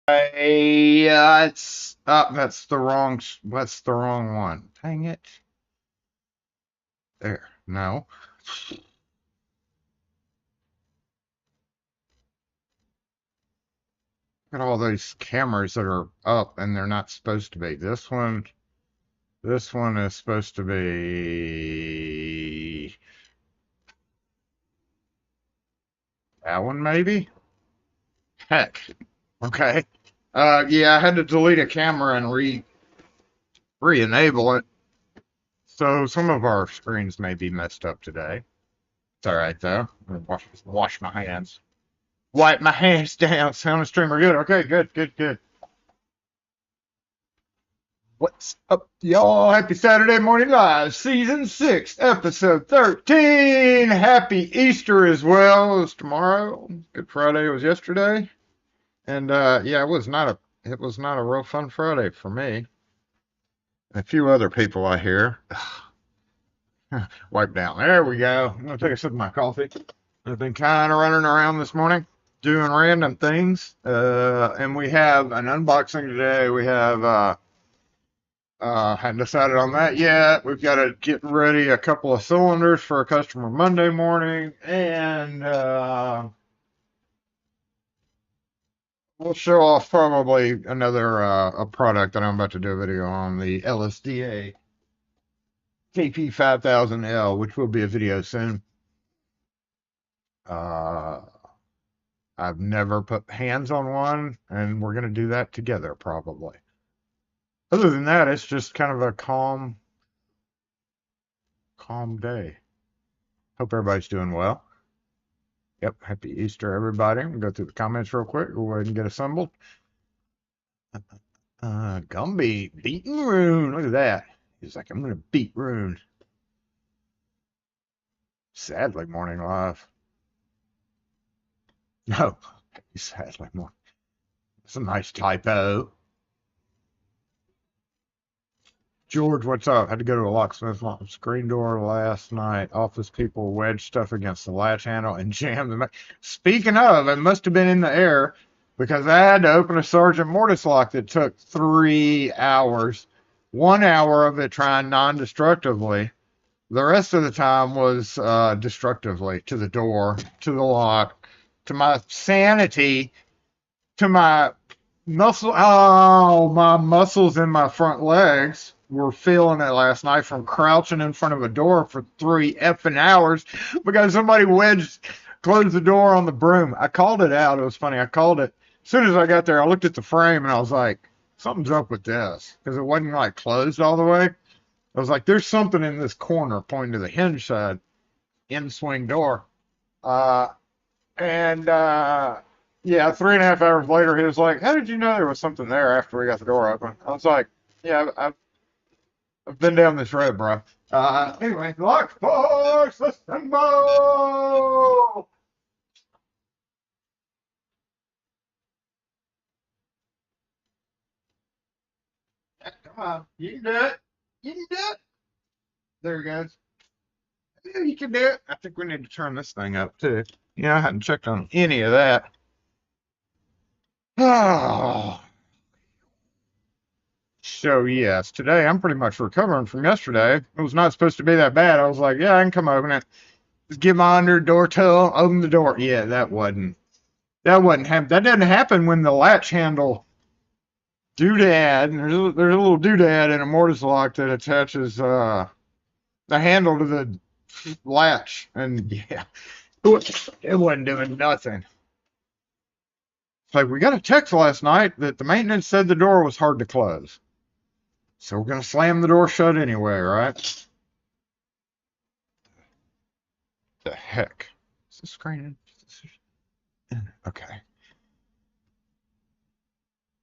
It's that's the wrong one. Dang it. There. No. Look at all those cameras that are up and they're not supposed to be. This one is supposed to be that one maybe? Heck. Okay. Yeah, I had to delete a camera and re-enable it. So some of our screens may be messed up today. It's all right though. Wash my hands. Wipe my hands down. Sound and streamer good. Okay, good. What's up, y'all? Happy Saturday Morning Live, Season 6, Episode 13. Happy Easter as well as tomorrow. Good Friday was yesterday. And yeah, it was not a real fun Friday for me. A few other people I hear. Wipe down. There we go. I'm gonna take a sip of my coffee. I've been kind of running around this morning, doing random things. And we have an unboxing today. We have hadn't decided on that yet. We've got to get ready a couple of cylinders for a customer Monday morning, and we'll show off probably another a product that I'm about to do a video on, the LSDA KP5000L, which will be a video soon. I've never put hands on one, and we're going to do that together probably. Other than that, it's just kind of a calm day. Hope everybody's doing well. Yep, happy Easter, everybody. We'll go through the comments real quick. We'll go ahead and get assembled. Gumby beating Rune. Look at that. He's like, I'm going to beat Rune. Sadly, morning live. No, sadly morning. It's a nice typo. George, what's up? Had to go to a locksmith screen door last night. Office people wedged stuff against the latch handle and jammed them. Speaking of, it must have been in the air because I had to open a Sergeant Mortis lock that took 3 hours. 1 hour of it trying non-destructively. The rest of the time was destructively to the door, to the lock, to my sanity, to my muscle. Oh, my muscles in my front legs were feeling it last night from crouching in front of a door for 3 effing hours because somebody closed the door on the broom. I called it out. It was funny. I called it. As soon as I got there, I looked at the frame and I was like, something's up with this because it wasn't like closed all the way. I was like, there's something in this corner pointing to the hinge side in swing door. And yeah, 3.5 hours later, he was like, how did you know there was something there after we got the door open? I was like, yeah, I've been down this road, bro. Anyway, Lockbox, let's go! Come on, you can do it. You can do it. There he goes. Yeah, you can do it. I think we need to turn this thing up too. Yeah, I hadn't checked on any of that. Oh. So yes, today I'm pretty much recovering from yesterday. It was not supposed to be that bad. I was like, yeah, I can come open it. Just get my under door toe, open the door. Yeah, that that doesn't happen when the latch handle doodad. There's a little doodad in a mortise lock that attaches the handle to the latch, and yeah, it wasn't doing nothing. It's like we got a text last night that the maintenance said the door was hard to close. So we're going to slam the door shut anyway, right? The heck? Is this screen in? Okay.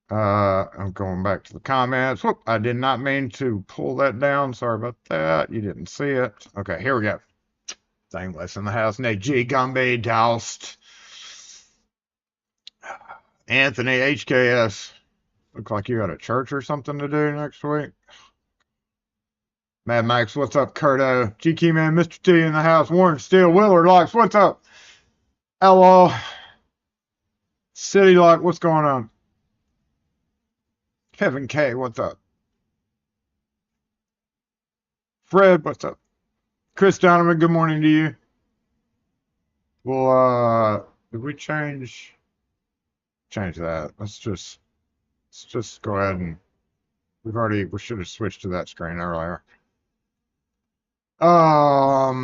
I'm going back to the comments. Whoop, I did not mean to pull that down. Sorry about that. You didn't see it. Okay, here we go. Thangless in the house. Nate G. Gumby doused. Anthony HKS. Look like you got a church or something to do next week. Mad Max, what's up, Curto? GK Man, Mr. T in the house. Warren Steele, Willard Locks, what's up? Hello. City Lock, what's going on? Kevin K, what's up? Fred, what's up? Chris Donovan, good morning to you. Well, did we change that? Let's just go ahead and we should have switched to that screen earlier. I've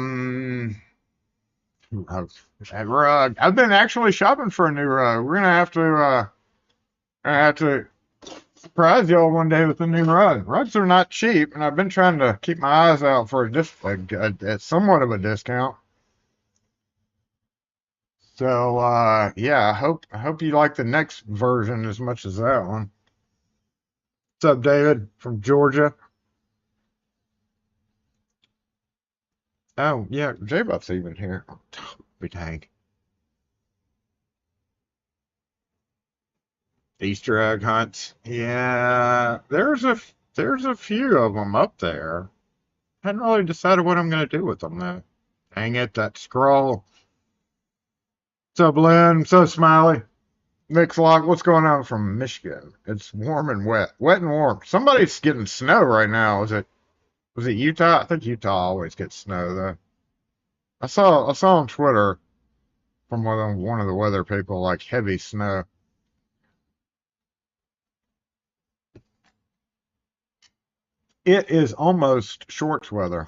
been actually shopping for a new rug. We're gonna have to surprise y'all one day with a new rug. Rugs are not cheap, and I've been trying to keep my eyes out for a somewhat of a discount. So yeah, I hope you like the next version as much as that one. What's up, David from Georgia? Oh yeah, J-Buff's even here. Oh, be dang. Easter egg hunts. Yeah, there's a few of them up there. Hadn't really decided what I'm gonna do with them though. Dang it, that scroll. What's up, Lynn? What's up, Smiley? Nick's Lock, what's going on from Michigan? It's warm and wet. Wet and warm. Somebody's getting snow right now. Was it Utah? I think Utah always gets snow though. I saw on Twitter from one of the weather people like heavy snow. It is almost shorts weather.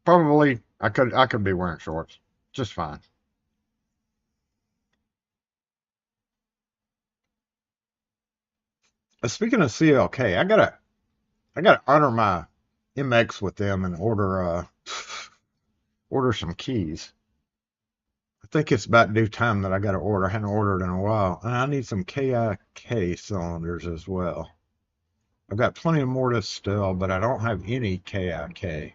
Probably I could be wearing shorts. Just fine. Speaking of CLK, I gotta honor my MX with them and order some keys. I think it's about due time that I gotta order. I hadn't ordered in a while. And I need some KIK cylinders as well. I've got plenty of mortise still, but I don't have any KIK.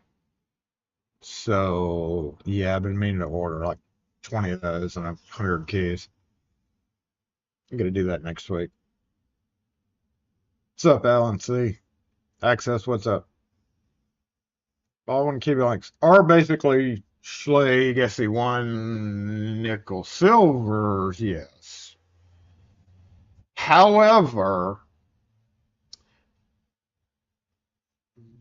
So yeah, I've been meaning to order like 20 of those and 100 keys. I'm gonna do that next week. What's up, Alan C? Access, what's up? Baldwin Key Blanks are basically Schlage SE1 nickel silvers, yes. However,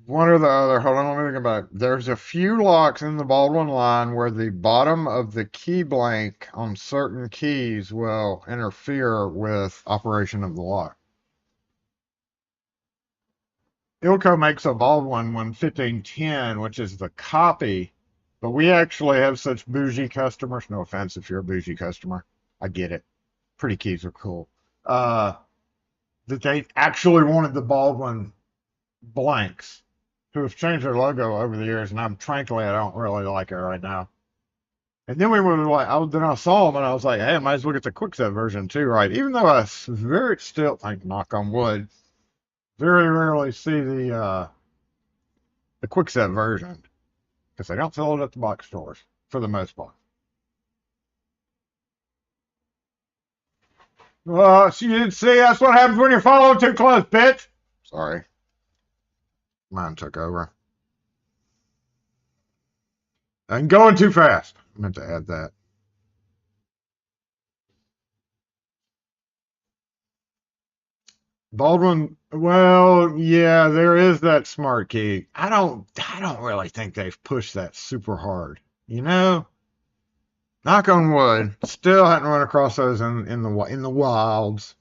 one or the other, hold on, let me think about it. There's a few locks in the Baldwin line where the bottom of the key blank on certain keys will interfere with operation of the lock. Ilco makes a Baldwin 1510, which is the copy, but we actually have such bougie customers. No offense if you're a bougie customer. I get it. Pretty keys are cool. Uh, that they actually wanted the Baldwin blanks, who have changed their logo over the years, and frankly I don't really like it right now. And then we were like, then I saw them and I was like, hey, I might as well get the quickset version too, right? Even though I very still, like, knock on wood, very rarely see the quickset version because they don't sell it at the box stores for the most part. So you didn't see that's what happens when you follow too close, bitch. Sorry, mine took over. And going too fast. I meant to add that. Baldwin, well, yeah, there is that smart key. I don't really think they've pushed that super hard. You know, knock on wood, still hadn't run across those in the wilds.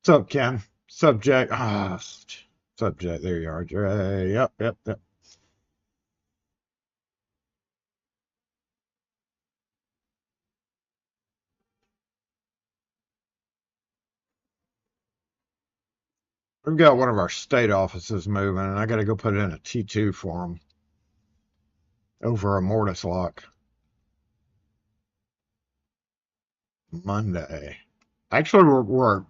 What's up, Ken? Subject, subject. There you are, Dre. Yep, yep, yep. We've got one of our state offices moving, and I got to go put it in a T2 for them over a mortise lock Monday. Actually, we're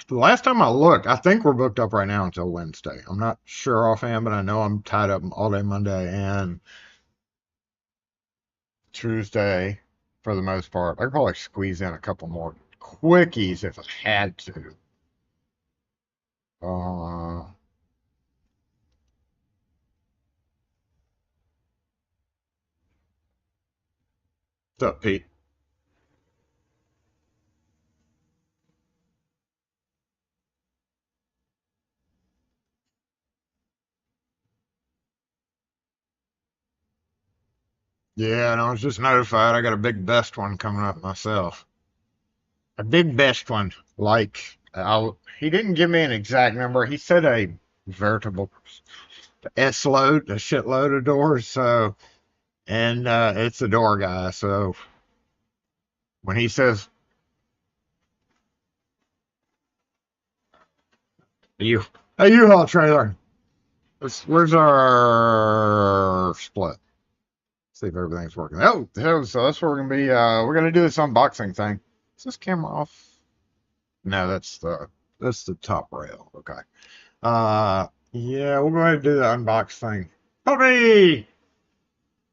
the last time I looked, I think we're booked up right now until Wednesday. I'm not sure offhand, but I know I'm tied up all day Monday and Tuesday for the most part. I could probably squeeze in a couple more quickies if I had to. Uh, what's up, Pete? Yeah, and I was just notified I got a big best one coming up myself. A big best one. Like, he didn't give me an exact number. He said a veritable S load, a shitload of doors. So, and it's a door guy. So when he says, you, a U-Haul trailer, where's our split? See if everything's working. Oh, hell, so that's where we're gonna be. We're gonna do this unboxing thing. Is this camera off? No, that's the top rail. Okay. Yeah, we'll go ahead and do the unbox thing. Puppy!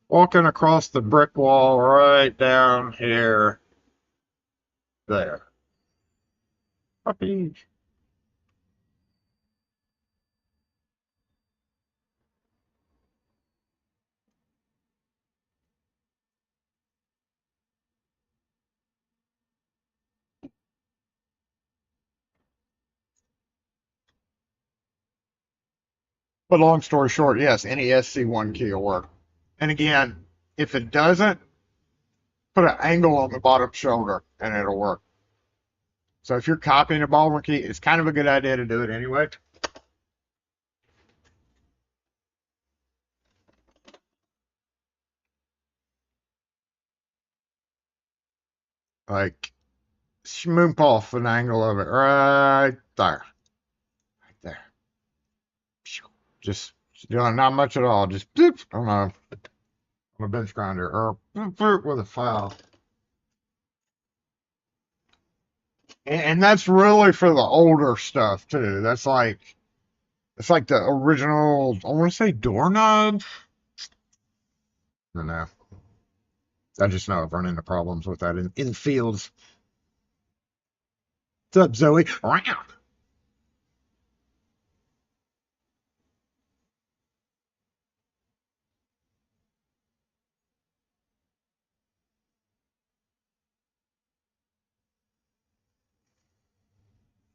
Walking across the brick wall right down here. There. Puppy. But long story short, yes, any SC1 key will work. And again, if it doesn't, put an angle on the bottom shoulder and it'll work. So if you're copying a Baldwin key, it's kind of a good idea to do it anyway. Like, schmoop off an angle of it right there. Right there. Just, not much at all. Just doop, on a bench grinder or with a file. And that's really for the older stuff too. It's like the original, I want to say doorknob. I don't know. I just know I've run into problems with that in fields. What's up, Zoe?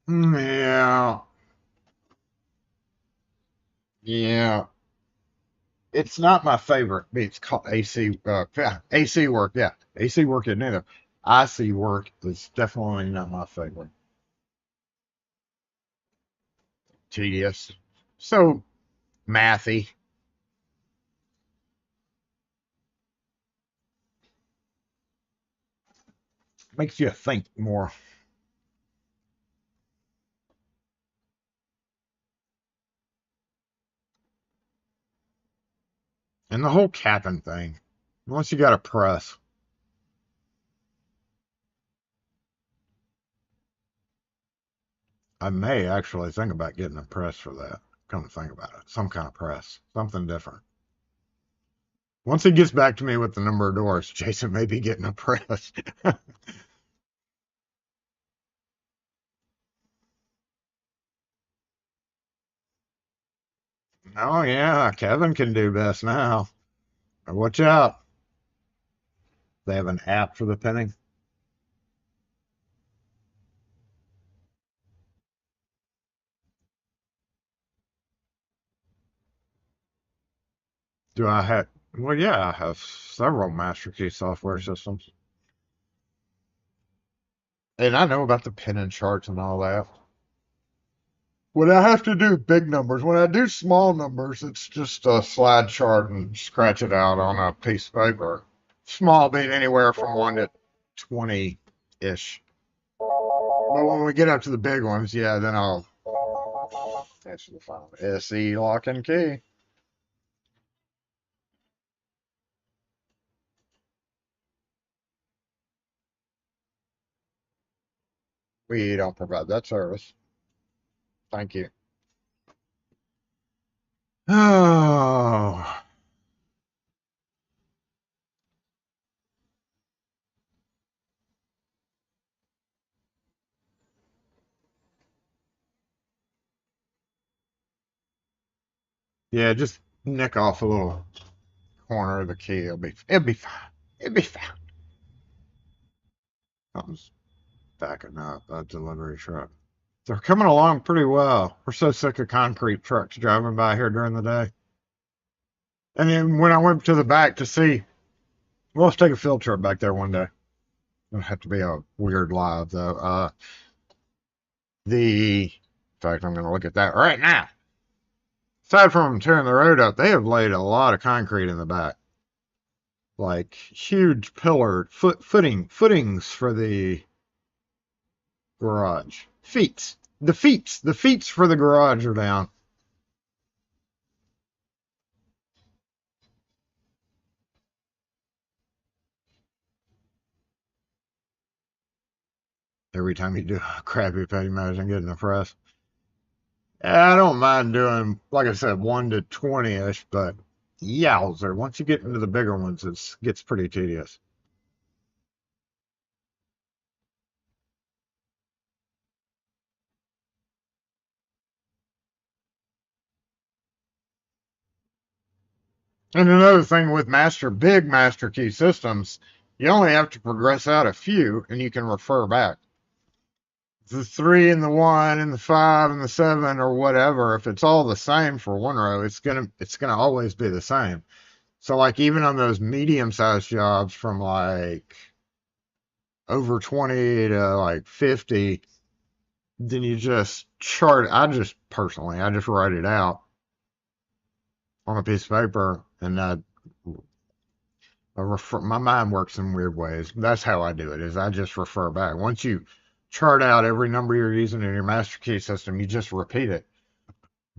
Yeah. Yeah. It's not my favorite. It's called AC. Yeah, AC work. Yeah, AC work isn't either. IC work is definitely not my favorite. Tedious. So mathy. Makes you think more. And the whole capping thing. Once you got a press, I may actually think about getting a press for that. Come to think about it. Some kind of press. Something different. Once he gets back to me with the number of doors, Jason may be getting a press. Oh, yeah. Kevin can do best now. Watch out. They have an app for the pinning. Do I have? Well, yeah, I have several Master Key software systems. And I know about the pinning charts and all that. When I have to do big numbers, when I do small numbers, it's just a slide chart and scratch it out on a piece of paper. Small being anywhere from 1 to 20 ish. But when we get up to the big ones, yeah, then I'll attach the file. SE lock and key. We don't provide that service. Thank you. Oh. Yeah, just nick off a little corner of the key. It'll be fine. It'll be fine. Something's backing up a delivery truck. They're coming along pretty well. We're so sick of concrete trucks driving by here during the day. And then when I went to the back to see Well, let's take a field trip back there one day. It'll have to be a weird live though. In fact, I'm going to look at that right now. Aside from tearing the road up, they have laid a lot of concrete in the back, like huge pillar footings for the garage. The feet for the garage are down. Every time you do a crappy petty match, I'm getting the press. I don't mind doing, like I said, 1 to 20-ish, but yowzer, once you get into the bigger ones, it gets pretty tedious. And another thing with big master key systems, you only have to progress out a few, and you can refer back. The 3 and the 1 and the 5 and the 7 or whatever, if it's all the same for one row, it's gonna always be the same. So like even on those medium-sized jobs from like over 20 to like 50, then you just chart. I just write it out on a piece of paper, and my mind works in weird ways. That's how I do it. Is I just refer back. Once you chart out every number you're using in your master key system, you just repeat it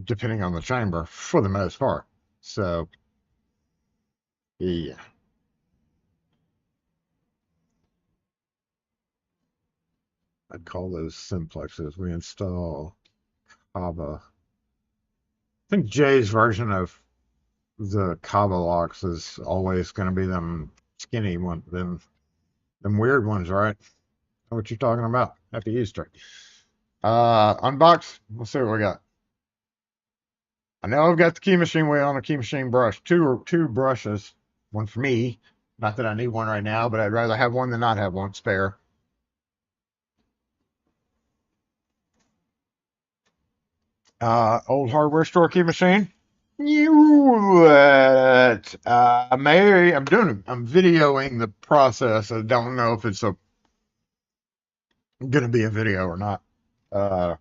depending on the chamber for the most part. So yeah, I'd call those simplexes. We install Kava. I think Jay's version of the Kava locks is always going to be them skinny ones, them weird ones, right? Know what you're talking about? Happy Easter. Unbox. Let's see what we got. I know I've got the key machine wheel and a key machine brush. Two brushes. One for me. Not that I need one right now, but I'd rather have one than not have one spare. Old hardware store key machine. I'm videoing the process. I don't know if it's gonna be a video or not. Uh,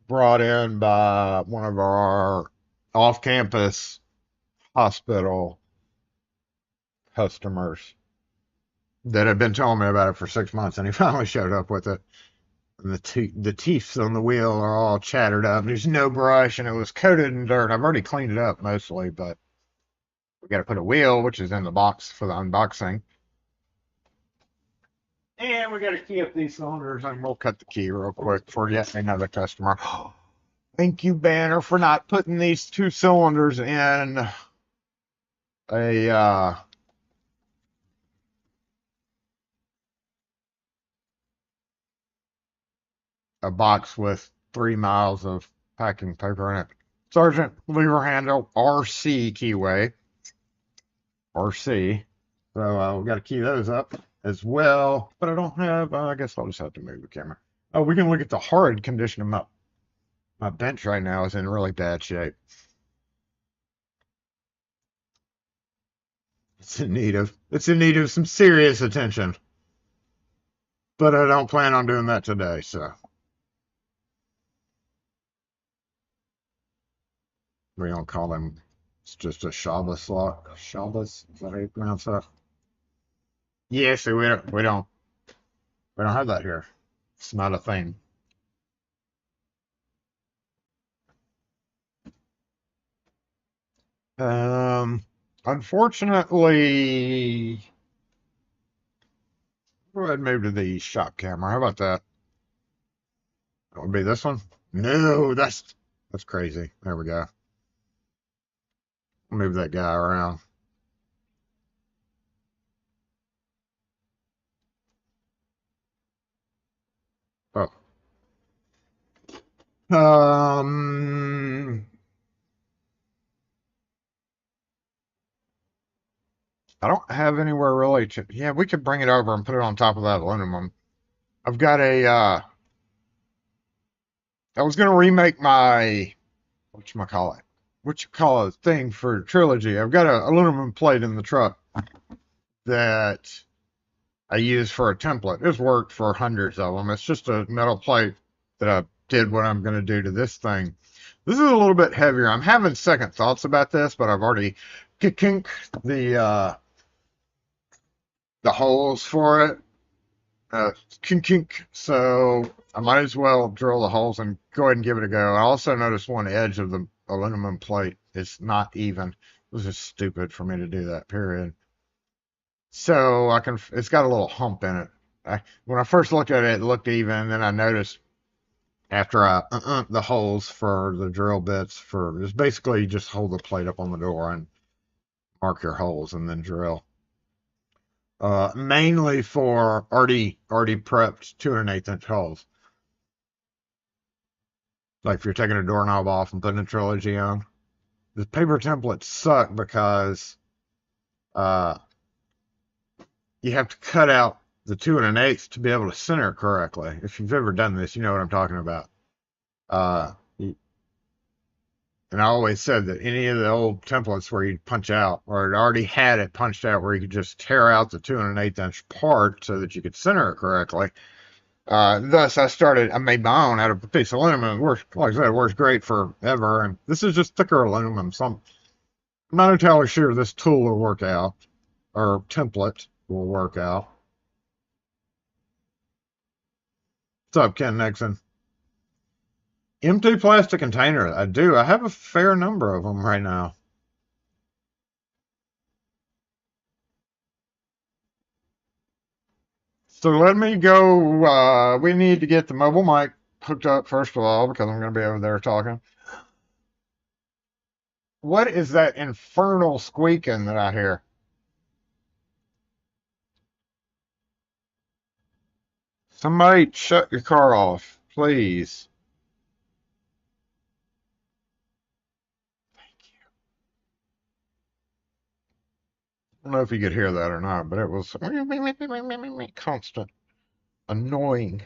Brought in by one of our off-campus hospital customers that had been telling me about it for 6 months, and he finally showed up with it. And the teeth on the wheel are all chattered up. There's no brush, and it was coated in dirt. I've already cleaned it up mostly, but we got to put a wheel, which is in the box for the unboxing. And we got to key up these cylinders, and we'll cut the key real quick for yet another customer. Thank you, Banner, for not putting these 2 cylinders in a box with 3 miles of packing paper in it. Sergeant lever handle RC keyway. RC. So we got to key those up as well. But I don't have, I guess I'll just have to move the camera. Oh, we can look at the horrid condition of my bench right now is in really bad shape. It's in need of some serious attention. But I don't plan on doing that today, so. We don't call them, it's just a Shabbos lock. Shabbos, is that how you pronounce that? Yeah, see, we don't have that here. It's not a thing. Unfortunately, go ahead and move to the shop camera. How about that? That would be this one. No, that's crazy. There we go. Move that guy around. Oh. I don't have anywhere really to. Yeah, we could bring it over and put it on top of that aluminum. I've got I was gonna remake my what you call it thing for trilogy. I've got an aluminum plate in the truck that I use for a template. It's worked for hundreds of them. It's just a metal plate that I did what I'm going to do to this thing. This is a little bit heavier. I'm having second thoughts about this, but I've already kinked the holes for it. Kink. So I might as well drill the holes and go ahead and give it a go. I also noticed one edge of the aluminum plate is not even. It was just stupid for me to do that, period. So it's got a little hump in it. When I first looked at it, it looked even. Then I noticed after I the holes for the drill bits for it's basically you just hold the plate up on the door and mark your holes and then drill. Mainly for already prepped 2 1/8 inch holes. Like if you're taking a doorknob off and putting a trilogy on. The paper templates suck because uh, you have to cut out the 2 1/8 to be able to center it correctly. If you've ever done this, you know what I'm talking about. Uh, and I always said that any of the old templates where you punch out, or it already had it punched out where you could just tear out the 2 1/8 inch part so that you could center it correctly. Thus, I made my own out of a piece of aluminum. It works, like I said, it works great forever. And this is just thicker aluminum. So I'm not entirely sure this tool will work out, or template will work out. What's up, Ken Nixon? Empty plastic container. I do. I have a fair number of them right now. So let me go. We need to get the mobile mic hooked up first of all because I'm going to be over there talking. What is that infernal squeaking that I hear? Somebody shut your car off, please. I don't know if you could hear that or not, but it was constant. Annoying.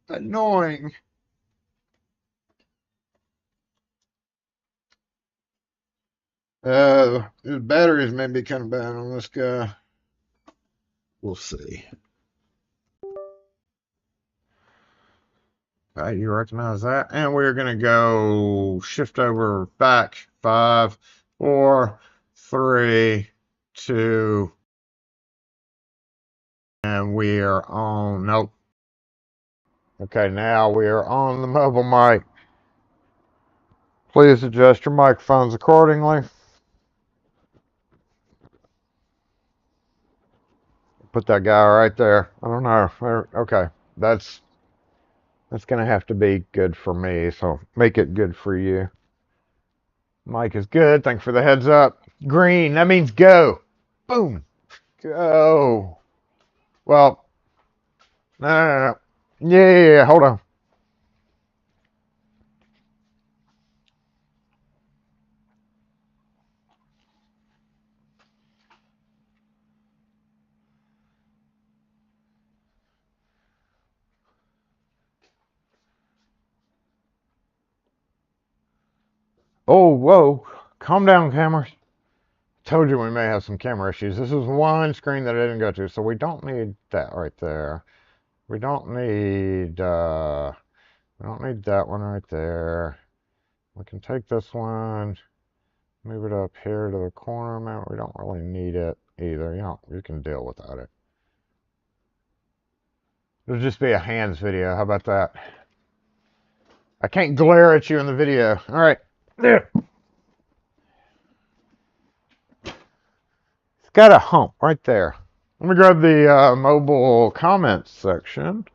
Annoying. His batteries may be kind of bad on this guy. We'll see. Okay, you recognize that? And we're going to go shift over back. 5, 4, 3, 2, and we are on. Nope. Okay, now we are on the mobile mic. Please adjust your microphones accordingly. Put that guy right there. I don't know. Okay, that's going to have to be good for me, so make it good for you. Mic is good. Thanks for the heads up. Green, that means go. Boom. Go. Well, no. Yeah, hold on. Oh, whoa. Calm down, cameras. Told you we may have some camera issues. This is one screen that I didn't go to, so we don't need that right there. We don't need that one right there. We can take this one, move it up here to the corner. Man, we don't really need it either. You can deal without it. It'll just be a hands video. How about that? I can't glare at you in the video. All right. There. It's got a hump right there. Let me grab the mobile comments section.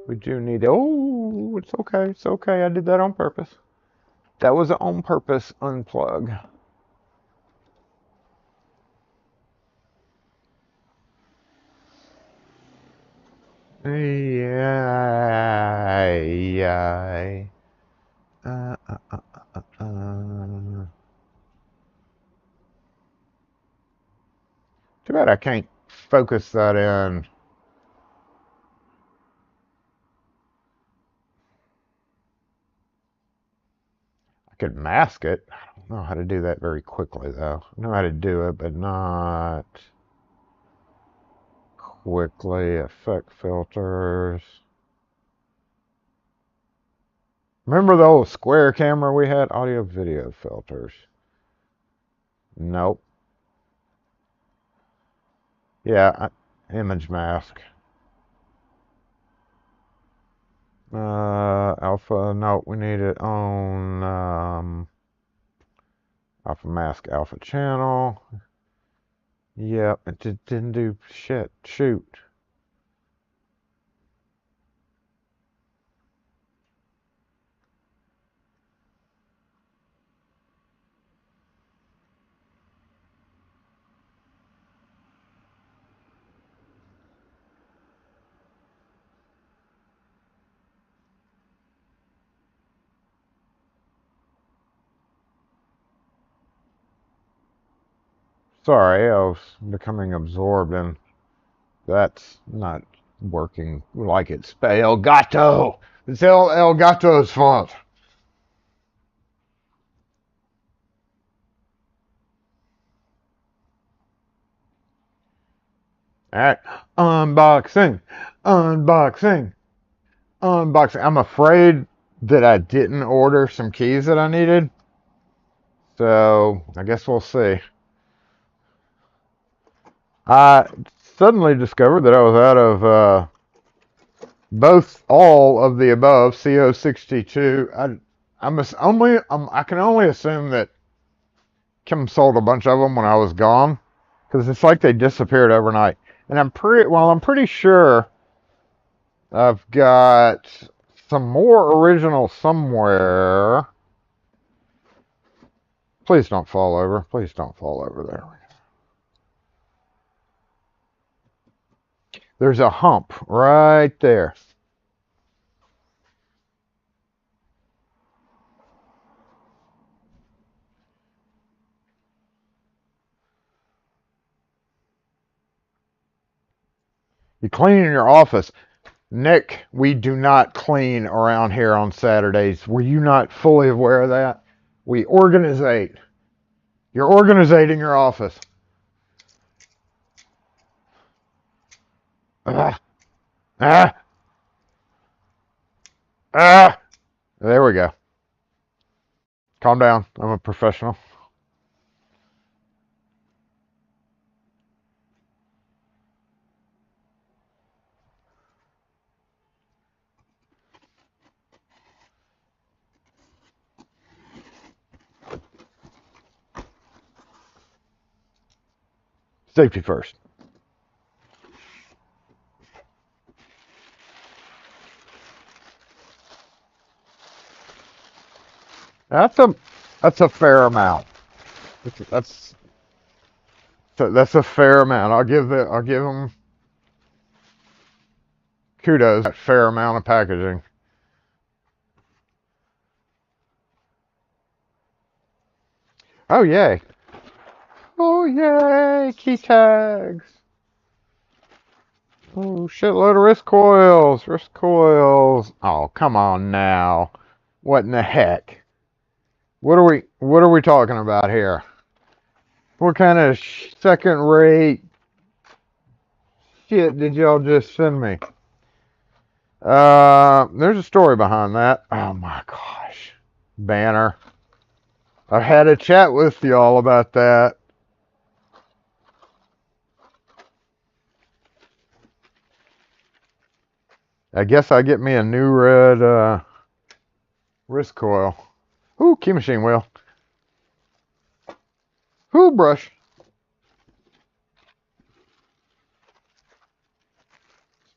We do need. Oh, it's okay. It's okay. I did that on purpose. That was an on purpose unplug. Yeah. Too bad I can't focus that in. I could mask it. I don't know how to do that very quickly, though. I know how to do it, but not. quickly. Effect filters. Remember the old square camera we had? Audio video filters. Nope. Yeah, image mask. Alpha, no, we need it on alpha mask, alpha channel. Yep, it didn't do shit. Shoot. Sorry, I was becoming absorbed in that's not working like it's El Gato. It's El Gato's fault. Alright. Unboxing. Unboxing. Unboxing. I'm afraid that I didn't order some keys that I needed. So I guess we'll see. I suddenly discovered that I was out of all of the above. CO62. I can only assume that Kim sold a bunch of them when I was gone, because it's like they disappeared overnight. And I'm pretty sure I've got some more original somewhere. Please don't fall over. Please don't fall over there. There's a hump right there. You clean in your office. Nick, we do not clean around here on Saturdays. Were you not fully aware of that? We organizate. You're organizating your office. Ah, ah, ah. There we go. Calm down. I'm a professional. Safety first. That's a fair amount. That's that's a fair amount. I'll give them kudos. That fair amount of packaging. Oh yay! Oh yay! Key tags. Oh shitload of wrist coils. Wrist coils. Oh come on now. What in the heck? What are we talking about here? What kind of second rate shit did y'all just send me? There's a story behind that. Oh my gosh. Banner. I've had a chat with y'all about that. I guess I get me a new red wrist coil. Ooh, key machine wheel. Ooh, brush.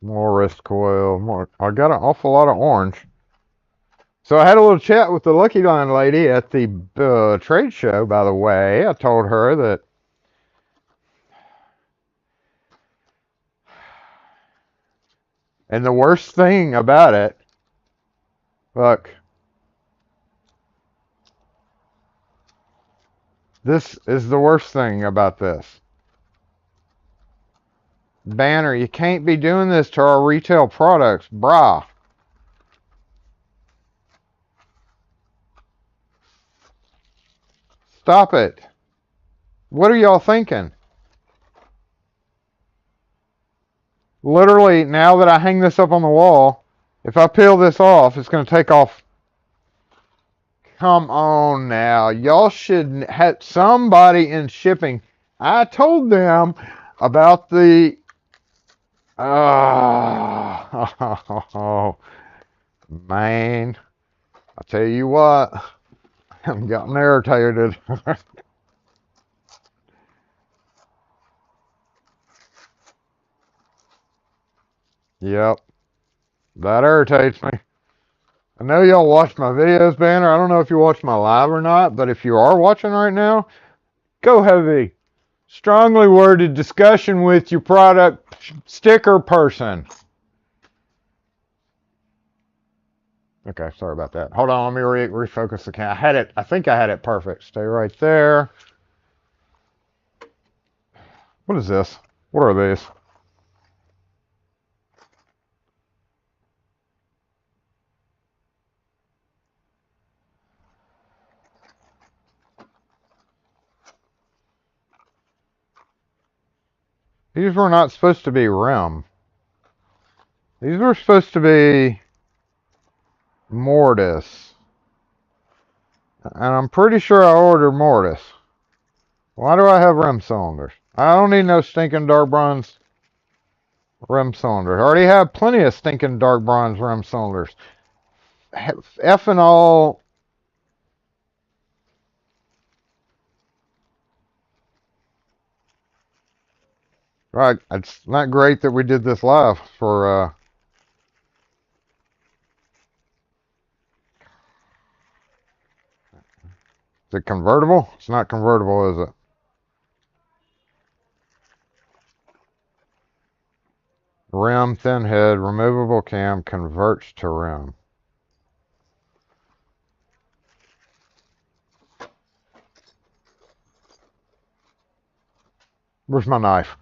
More wrist coil. More. I got an awful lot of orange. So I had a little chat with the Lucky Line lady at the trade show, by the way. I told her that and the worst thing about it, look, this is the worst thing about this. Banner, you can't be doing this to our retail products, brah. Stop it. What are y'all thinking? literally, now that I hang this up on the wall, if I peel this off, it's going to take off. Come on now. Y'all should have somebody in shipping. I told them about the... Oh, man. I tell you what, I'm getting irritated. Yep, that irritates me. I know y'all watch my videos, Banner. I don't know if you watch my live or not, but if you are watching right now, go have a strongly worded discussion with your product sticker person. Okay, sorry about that. Hold on, let me refocus the camera. I think I had it perfect. Stay right there. What is this? What are these? These were not supposed to be rim. These were supposed to be mortise. And I'm pretty sure I ordered mortise. Why do I have rim cylinders? I don't need no stinking dark bronze rim cylinders. I already have plenty of stinking dark bronze rim cylinders. Effing all. Right, it's not great that we did this live for, is it convertible? It's not convertible, is it? Rim, thin head, removable cam, converts to rim. Where's my knife?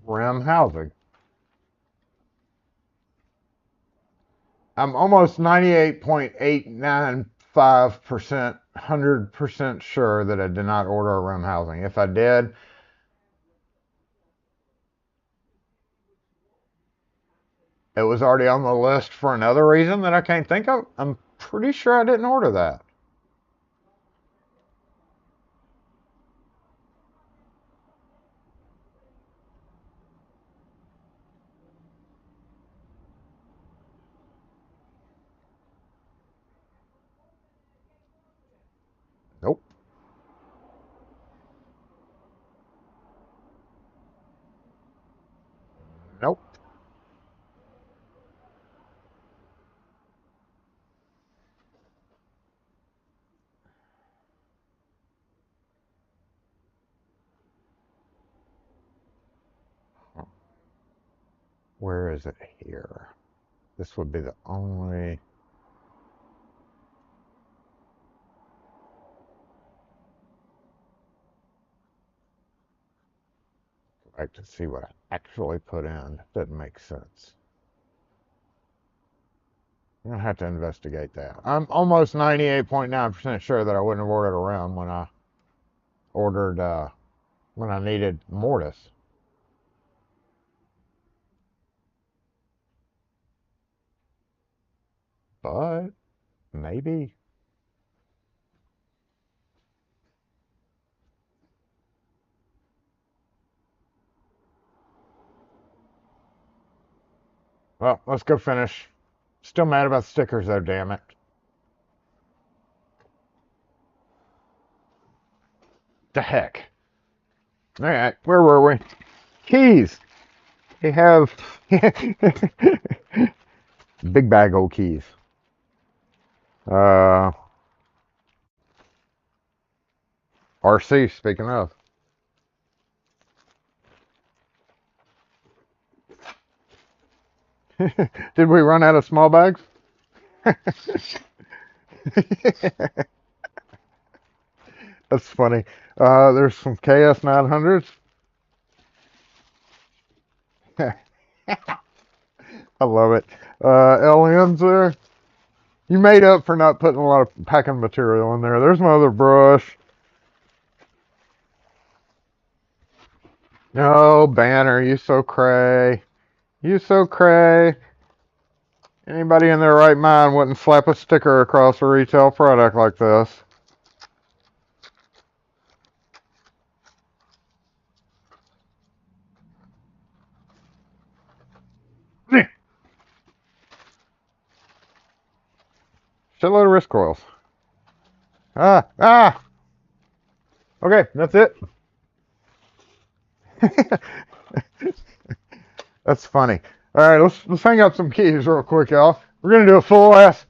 Rim housing. I'm almost 98.895%, 100% sure that I did not order a rim housing. If I did, it was already on the list for another reason that I can't think of. I'm pretty sure I didn't order that. Nope. Nope. Where is it here? This would be the only... I like to see what I actually put in. Doesn't make sense. I'm going to have to investigate that. I'm almost 98.9% sure that I wouldn't have ordered a rim when I ordered, when I needed mortise. But maybe. Well, let's go finish. Still mad about stickers though, damn it. The heck. Alright, where were we? Keys. They have big bag old keys. RC, speaking of. Did we run out of small bags? That's funny. There's some KS900s. I love it. LMs there. You made up for not putting a lot of packing material in there. There's my other brush. No, Banner, you so cray. You so cray. Anybody in their right mind wouldn't slap a sticker across a retail product like this. Shitload of wrist coils. Ah! Okay, that's it. That's funny. All right, let's hang up some keys real quick, y'all. We're gonna do a full ass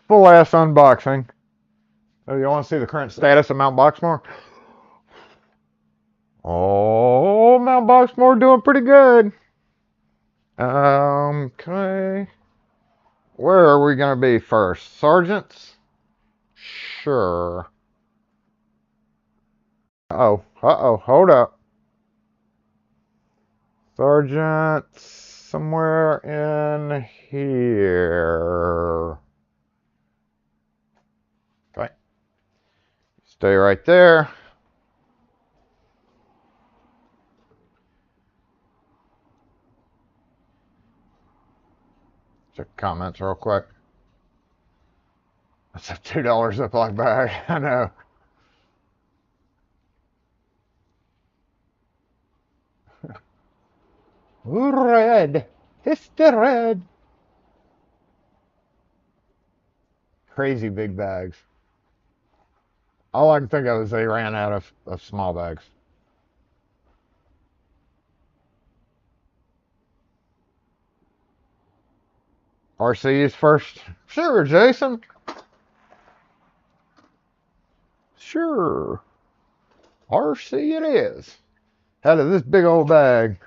unboxing. Oh, you want to see the current status of Mount Boxmore? Oh, Mount Boxmore doing pretty good. Okay. Where are we gonna be first? Sergeants? Sure. Uh-oh, hold up. Sergeant, somewhere in here. Okay. Stay right there. Check comments real quick. That's a $2 Ziploc bag. I know. Red. It's the red. Crazy big bags. All I can think of is they ran out of small bags. RC is first. Sure, Jason. Sure. RC it is. Out of this big old bag.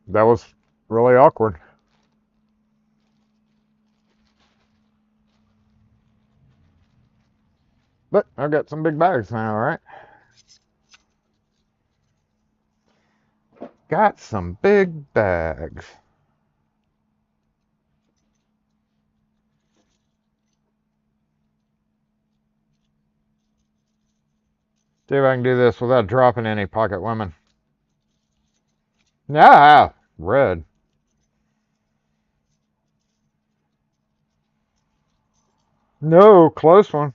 That was really awkward. But I've got some big bags now, all right? Got some big bags. See if I can do this without dropping any pocket women. Ah, red. No, close one.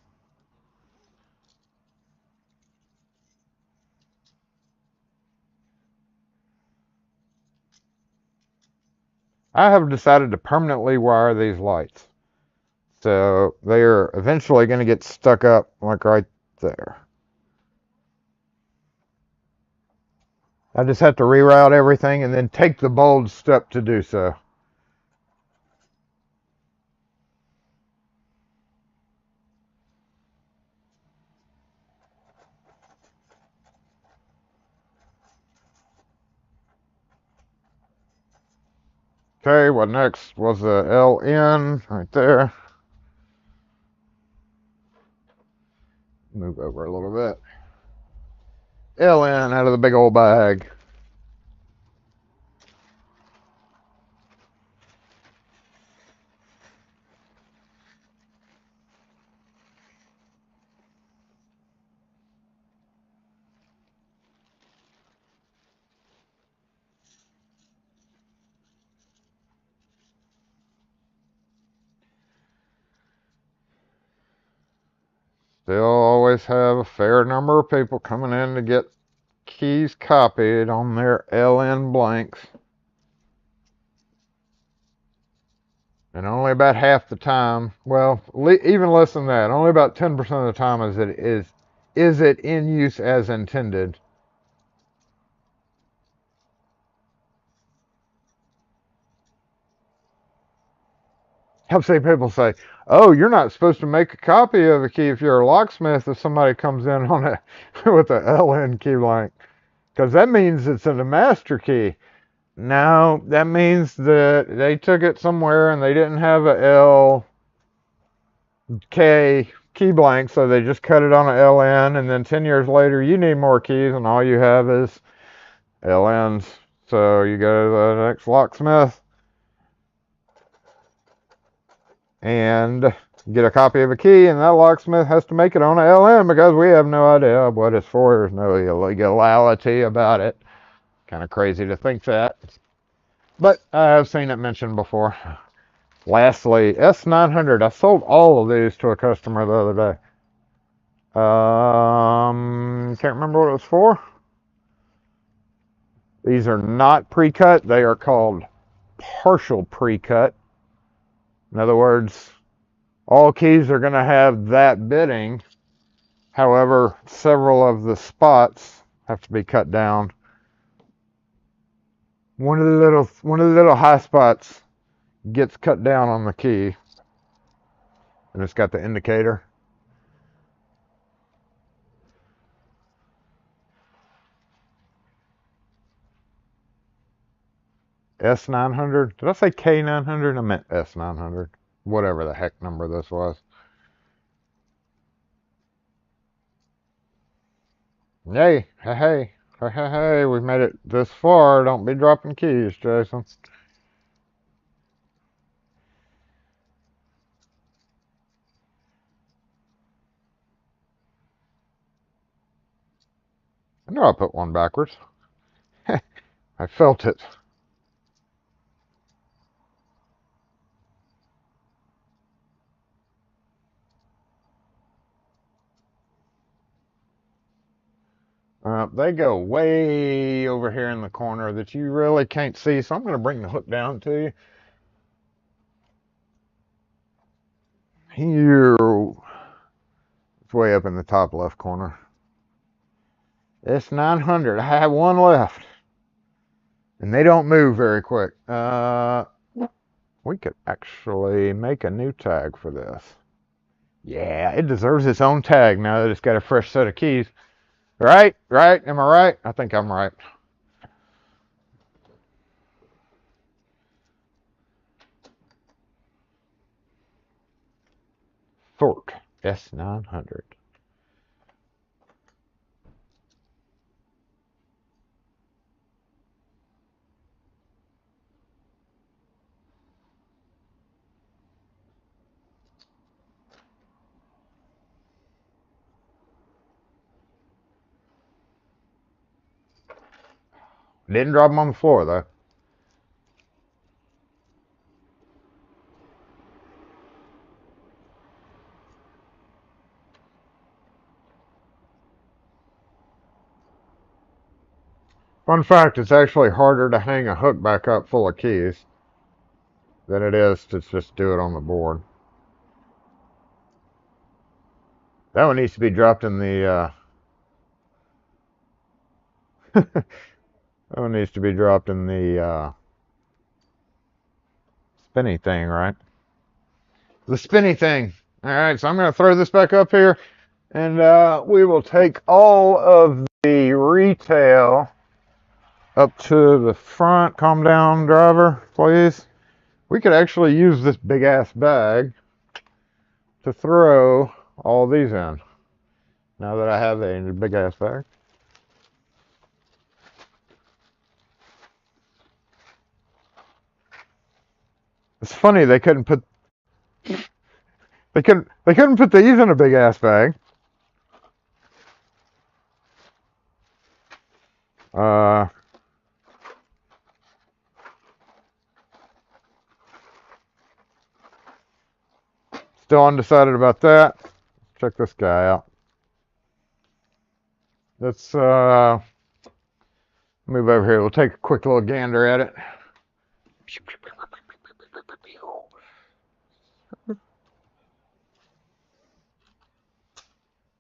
I have decided to permanently wire these lights. So they are eventually going to get stuck up like right there. I just have to reroute everything and then take the bold step to do so. Okay, what next was the LN right there. Move over a little bit. LN out of the big old bag. Still always have a fair number of people coming in to get keys copied on their LN blanks. And only about half the time, well, even less than that, only about 10% of the time is it in use as intended. I've seen people say, "Oh, you're not supposed to make a copy of a key if you're a locksmith if somebody comes in on it with a LN key blank, because that means it's in a master key." No, that means that they took it somewhere and they didn't have a LK key blank, so they just cut it on a LN, and then 10 years later you need more keys and all you have is LNs. So you go to the next locksmith and get a copy of a key, and that locksmith has to make it on a LN because we have no idea what it's for. There's no illegality about it. Kind of crazy to think that, but I have seen it mentioned before. Lastly, S900. I sold all of these to a customer the other day. Can't remember what it was for. These are not pre-cut. They are called partial pre-cut. In other words, all keys are going to have that bitting. However, several of the spots have to be cut down. One of the little high spots gets cut down on the key, and it's got the indicator. S900. Did I say K900? I meant S900. Whatever the heck number this was. Hey, hey, hey, hey, hey, hey, we've made it this far. Don't be dropping keys, Jason. I know I put one backwards. I felt it. They go way over here in the corner that you really can't see, so I'm going to bring the hook down to you. Here, it's way up in the top left corner. S900. I have one left, and they don't move very quick. We could actually make a new tag for this. Yeah, it deserves its own tag now that it's got a fresh set of keys. Right? Right? Am I right? I think I'm right. Fork S900. Didn't drop them on the floor though. Fun fact, it's actually harder to hang a hook back up full of keys than it is to just do it on the board. That one needs to be dropped in the that one needs to be dropped in the spinny thing, right? The spinny thing. Alright, so I'm going to throw this back up here, and we will take all of the retail up to the front. Calm down, driver, please. We could actually use this big ass bag to throw all these in. Now that I have a big ass bag. It's funny they couldn't put these in a big ass bag. Still undecided about that. Check this guy out. Let's move over here. We'll take a quick little gander at it.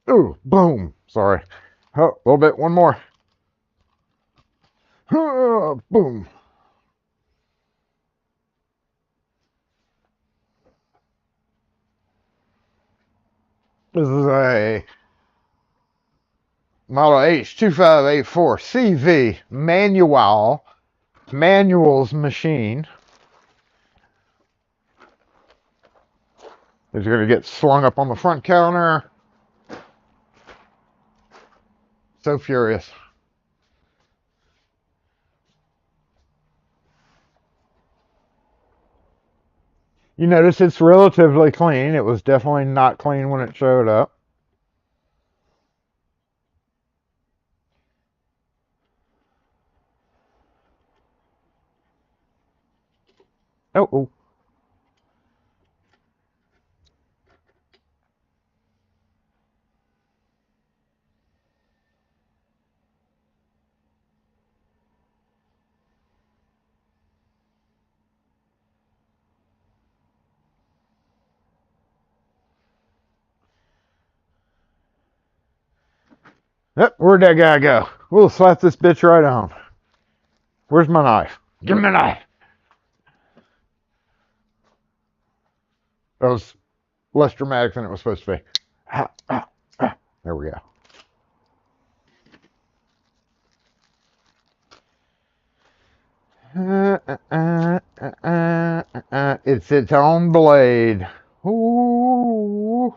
Ooh, boom. Sorry. Oh, a little bit. One more. Boom. This is a Model H2584 CV manuals machine. It's going to get slung up on the front counter. So furious. You notice it's relatively clean. It was definitely not clean when it showed up. Oh. Yep, where'd that guy go? We'll slap this bitch right on. Where's my knife? Give me a knife. That was less dramatic than it was supposed to be. There we go. It's its own blade. Ooh.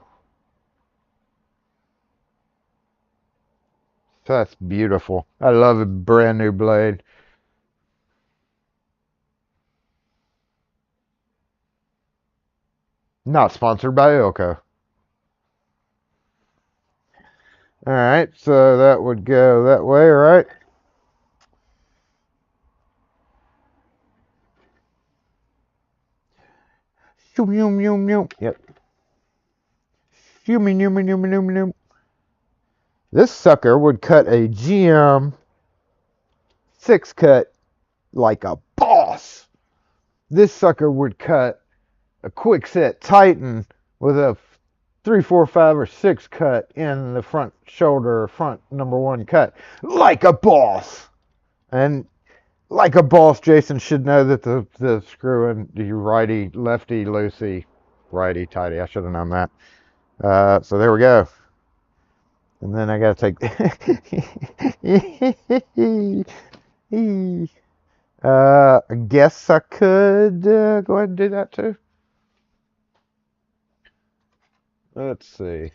That's beautiful. I love a brand new blade. Not sponsored by Ilco. Alright, so that would go that way, right? Yep. This sucker would cut a GM 6 cut like a boss. This sucker would cut a quick set Titan with a 3, 4, 5, or 6 cut in the front shoulder, front number 1 cut, like a boss. And like a boss, Jason should know that the screw in the righty, lefty, loosey, righty, tighty. I should have known that. So there we go. And then I gotta take. I guess I could go ahead and do that too. Let's see.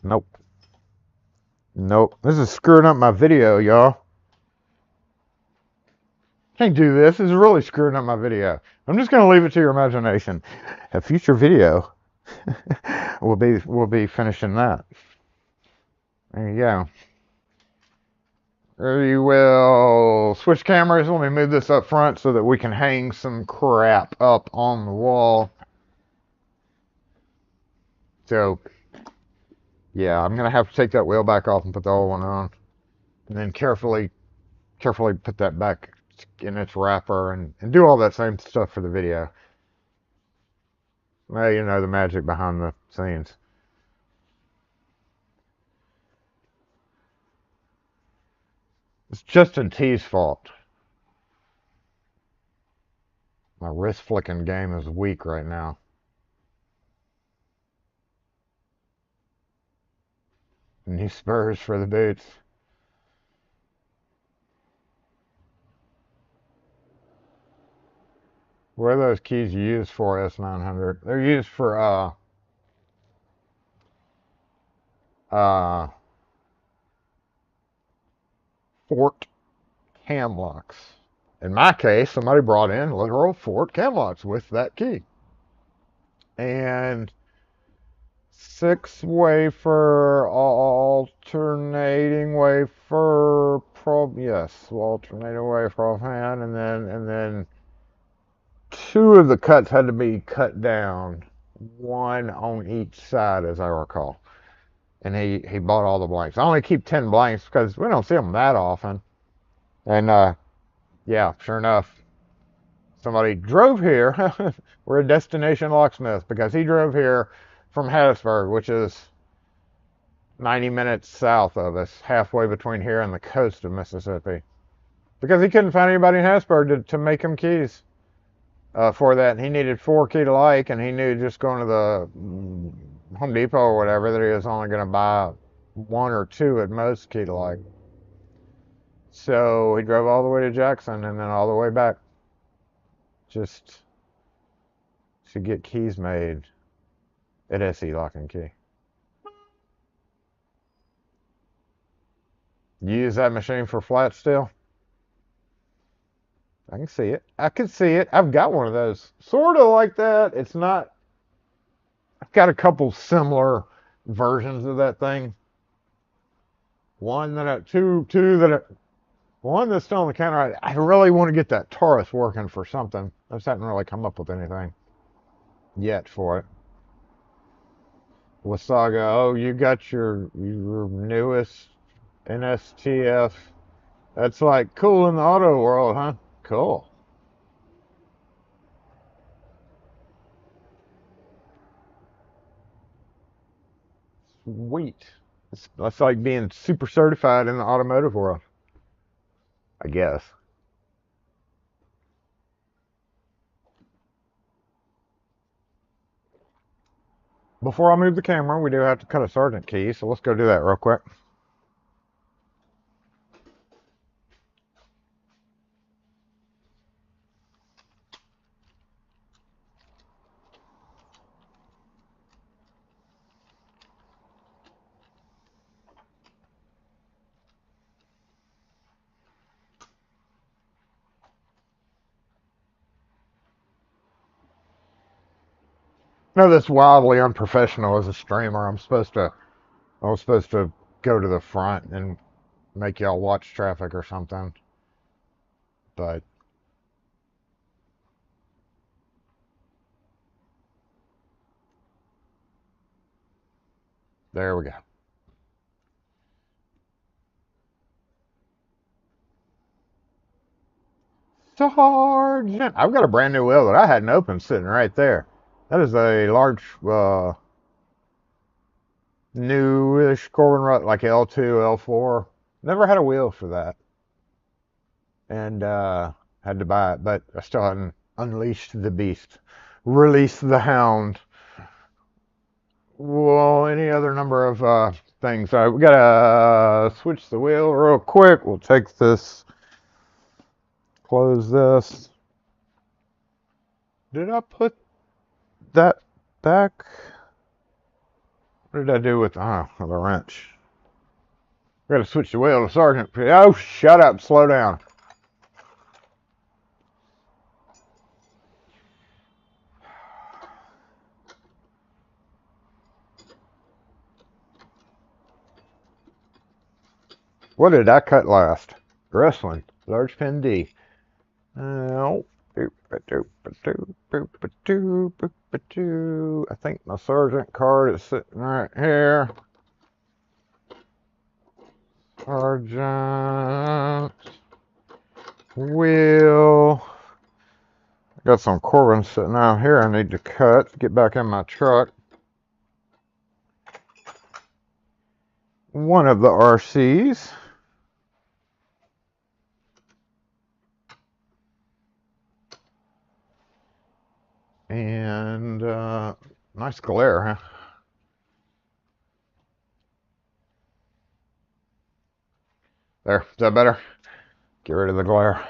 Nope. This is screwing up my video, y'all. Can't do this. This is really screwing up my video. I'm just gonna leave it to your imagination. A future video we'll be finishing that. There you go. We will switch cameras. Let me move this up front so that we can hang some crap up on the wall. So, yeah, I'm gonna have to take that wheel back off and put the old one on, and then carefully put that back in its wrapper and do all that same stuff for the video. Well, you know, the magic behind the scenes. It's Justin T's fault. My wrist flicking game is weak right now. New spurs for the boots. What are those keys used for, S900? They're used for Fort cam locks. In my case, somebody brought in literal Fort cam locks with that key. And 6 wafer alternating wafer probe, yes, alternating wafer offhand, and then 2 of the cuts had to be cut down, 1 on each side, as I recall. And he bought all the blanks. I only keep 10 blanks because we don't see them that often. And yeah, sure enough, somebody drove here. We're a destination locksmith because he drove here from Hattiesburg, which is 90 minutes south of us, halfway between here and the coast of Mississippi, because he couldn't find anybody in Hattiesburg to make him keys. for that. And he needed 4 key to like, and he knew just going to the Home Depot or whatever that he was only going to buy 1 or 2 at most key to like. So he drove all the way to Jackson and then all the way back just to get keys made at SE Lock and Key. You use that machine for flat steel? I can see it. I can see it. I've got one of those. Sort of like that. It's not. I've got a couple similar versions of that thing. One that's still on the counter. I really want to get that Taurus working for something. I just haven't really come up with anything yet for it. Wasaga, oh, you got your newest NSTF. That's like cool in the auto world, huh? Cool. Sweet. That's like being super certified in the automotive world, I guess. Before I move the camera, we do have to cut a sergeant key, so let's go do that real quick. No, that's wildly unprofessional as a streamer. I was supposed to go to the front and make y'all watch traffic or something. But there we go. Sergeant! I've got a brand new wheel that I hadn't opened sitting right there. That is a large, newish Corbin rut, like L2, L4. Never had a wheel for that. And had to buy it, but I still hadn't unleashed the beast. Released the hound. Well, any other number of things. All right, we gotta switch the wheel real quick. We'll take this, close this. Did I put that back? What did I do with the wrench? We gotta switch the wheel to Sergeant. Oh, shut up, slow down. What did I cut last? Wrestling. Large pin D. I think my sergeant card is sitting right here. Sergeant wheel. Got some Corbin sitting out here I need to cut. Get back in my truck. One of the RCs. And nice glare, huh? There, is that better? Get rid of the glare.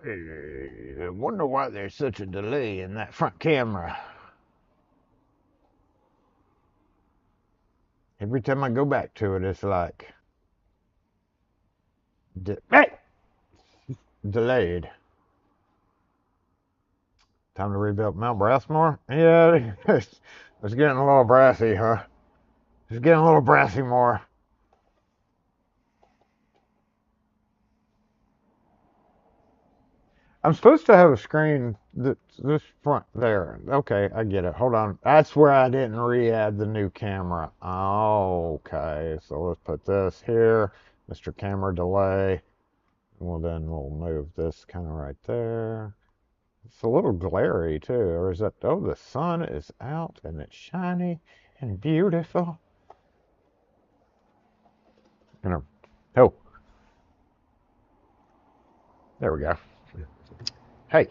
I wonder why there's such a delay in that front camera. Every time I go back to it, it's like delayed. Time to rebuild Mount Brassmore? Yeah, it's getting a little brassy, huh? It's getting a little brassy more. I'm supposed to have a screen this front there. Okay, I get it. Hold on. That's where I didn't re-add the new camera. Okay, so let's put this here. Mr. Camera Delay. Well, then we'll move this kind of right there. It's a little glary too. Or is that, oh, the sun is out and it's shiny and beautiful. Oh, there we go. Hey,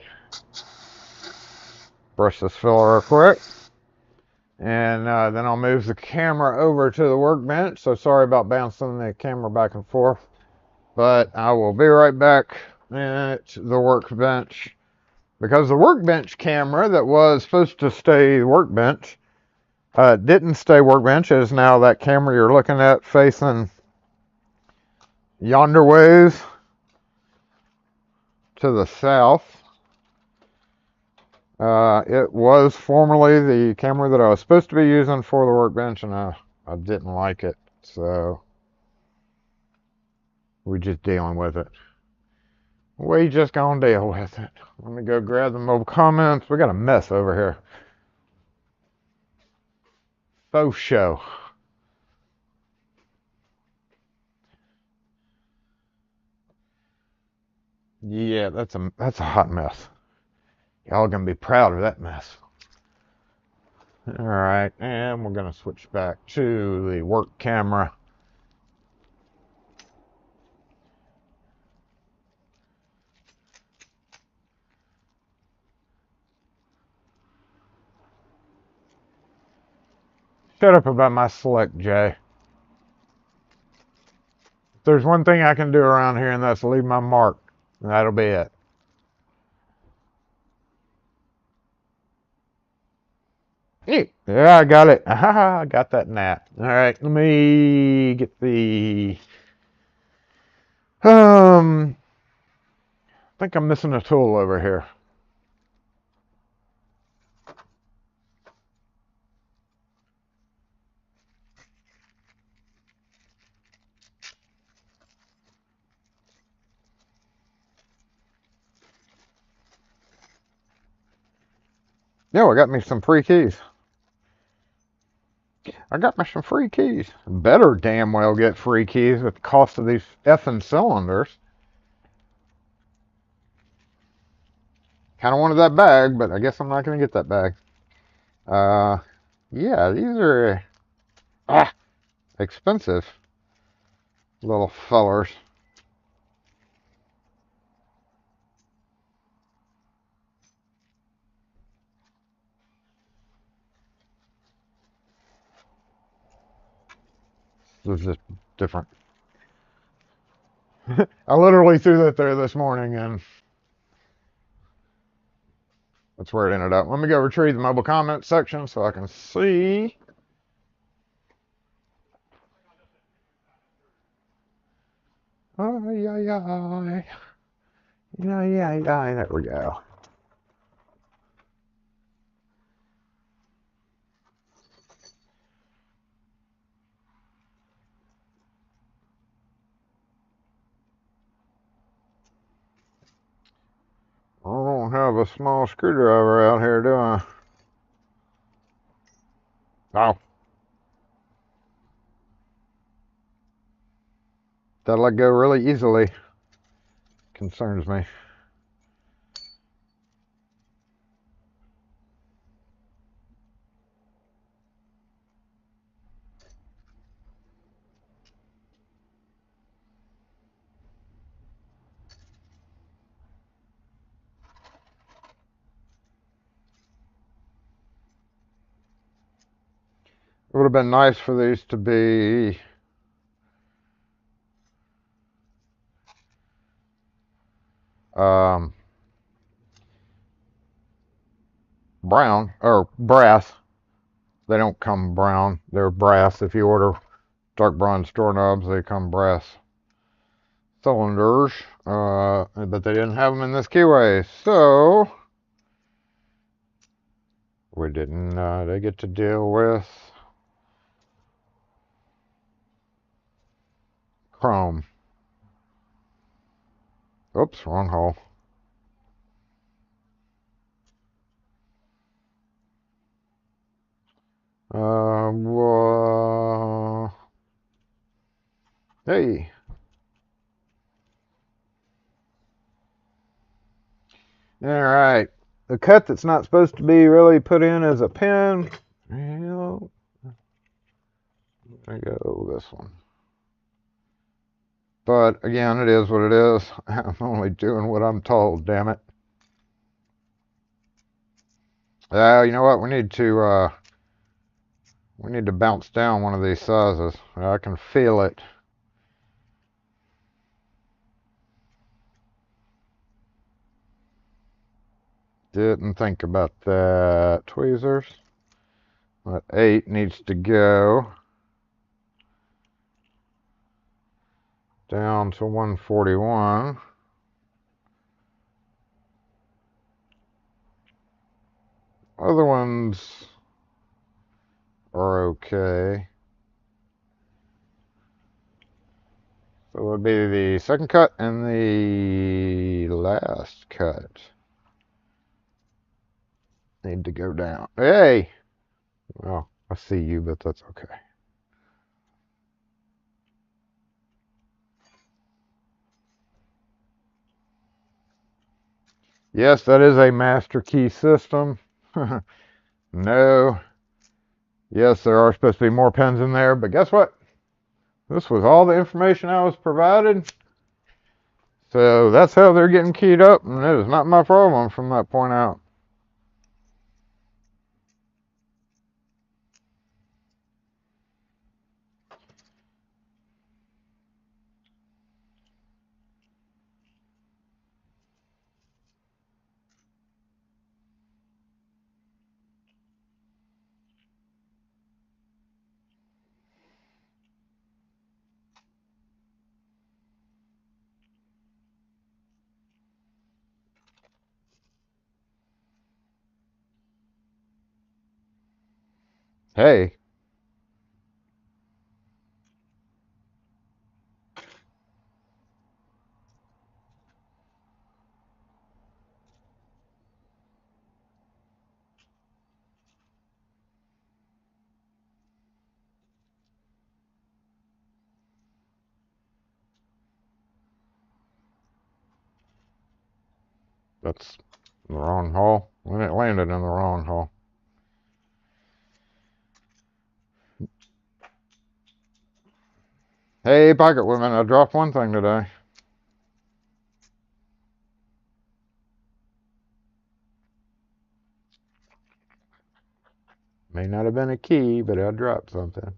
brush this filler real quick. And then I'll move the camera over to the workbench. So sorry about bouncing the camera back and forth. But I will be right back at the workbench. Because the workbench camera that was supposed to stay workbench didn't stay workbench. It is now that camera you're looking at facing yonder ways to the south. It was formerly the camera that I was supposed to be using for the workbench, and I didn't like it, so we're just dealing with it. We just gonna deal with it. Let me go grab the mobile comments. We got a mess over here. Faux show. Yeah, that's a hot mess. Y'all gonna be proud of that mess. All right, and we're gonna switch back to the work camera. Shut up about my select, Jay. If there's one thing I can do around here, and that's leave my mark, and that'll be it. Yeah, I got it. Aha, I got that nap. All right, let me get the. I think I'm missing a tool over here. Yeah, I got me some free keys. I got me some free keys. Better damn well get free keys with the cost of these effing cylinders. Kind of wanted that bag, but I guess I'm not going to get that bag. Yeah, these are expensive little fellers. This is just different. I literally threw that there this morning, and that's where it ended up. Let me go retrieve the mobile comment section so I can see. Oh, yeah. There we go. I don't have a small screwdriver out here, do I? Oh. That let go really easily. Concerns me. It would have been nice for these to be brown, or brass. They don't come brown. They're brass. If you order dark bronze doorknobs, they come brass cylinders. But they didn't have them in this keyway. So we didn't they get to deal with chrome. Oops, wrong hole. Hey. Alright. The cut that's not supposed to be really put in as a pin. Well, there you go, this one. But again, it is what it is. I'm only doing what I'm told, damn it. You know what? We need to bounce down one of these sizes. I can feel it. Didn't think about that. Tweezers. That 8 needs to go down to 141. Other ones are okay. So it would be the second cut and the last cut. Need to go down. Hey! Well, I see you, but that's okay. Yes, that is a master key system. No. Yes, there are supposed to be more pins in there, but guess what? This was all the information I was provided. So that's how they're getting keyed up, and it is not my problem from that point out. Hey. That's the wrong hole. When it landed in the wrong hole. Hey, pocket women, I dropped one thing today. May not have been a key, but I dropped something.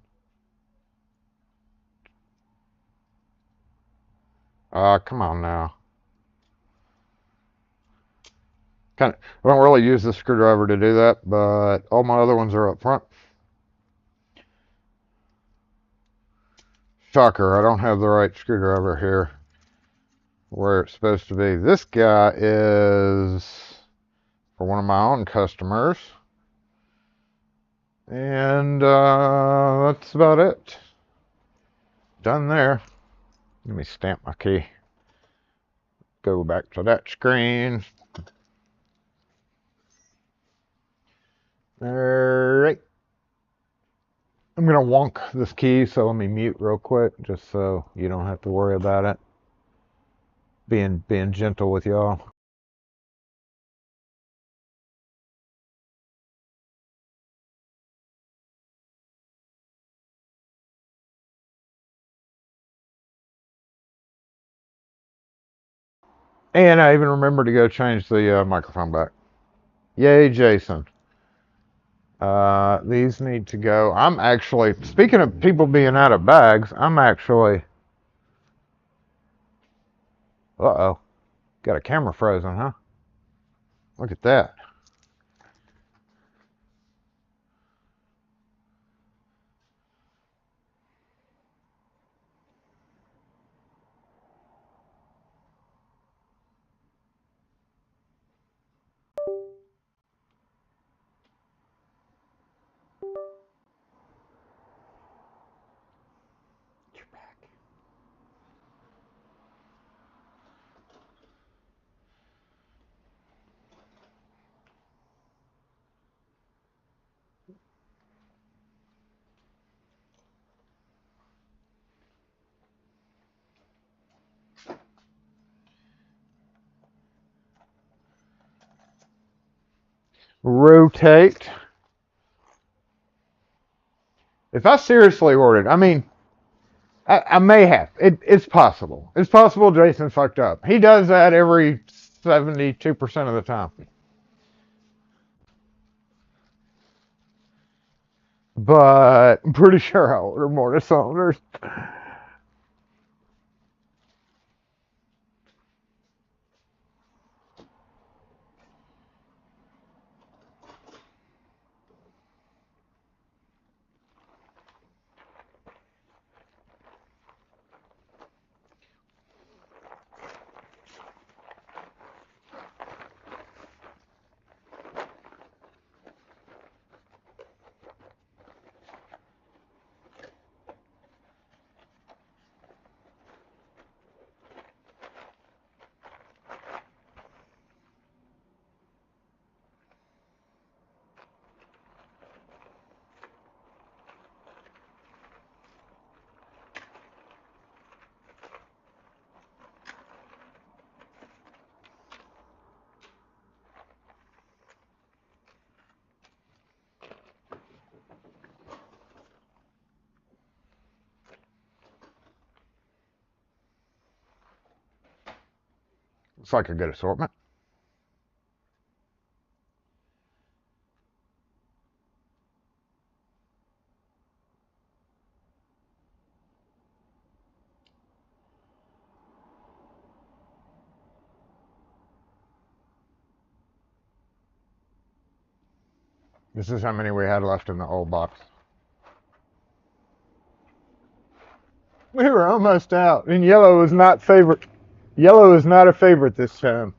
Come on now. I don't really use the screwdriver to do that, but all my other ones are up front. Shocker, I don't have the right screwdriver here where it's supposed to be. This guy is for one of my own customers. And that's about it. Done there. Let me stamp my key. Go back to that screen. Alright. I'm going to wonk this key, so let me mute real quick, just so you don't have to worry about it. Being gentle with y'all. And I even remembered to go change the microphone back. Yay, Jason. These need to go. I'm actually, speaking of people being out of bags, I'm actually, uh-oh, got a camera frozen, huh? Look at that. rotate. If I seriously ordered, I mean, I may have. It's possible. It's possible Jason fucked up. He does that every 72% of the time. But I'm pretty sure I'll order more cylinders. Looks like a good assortment. This is how many we had left in the old box. We were almost out, and yellow is not favorite. Yellow is not a favorite this time.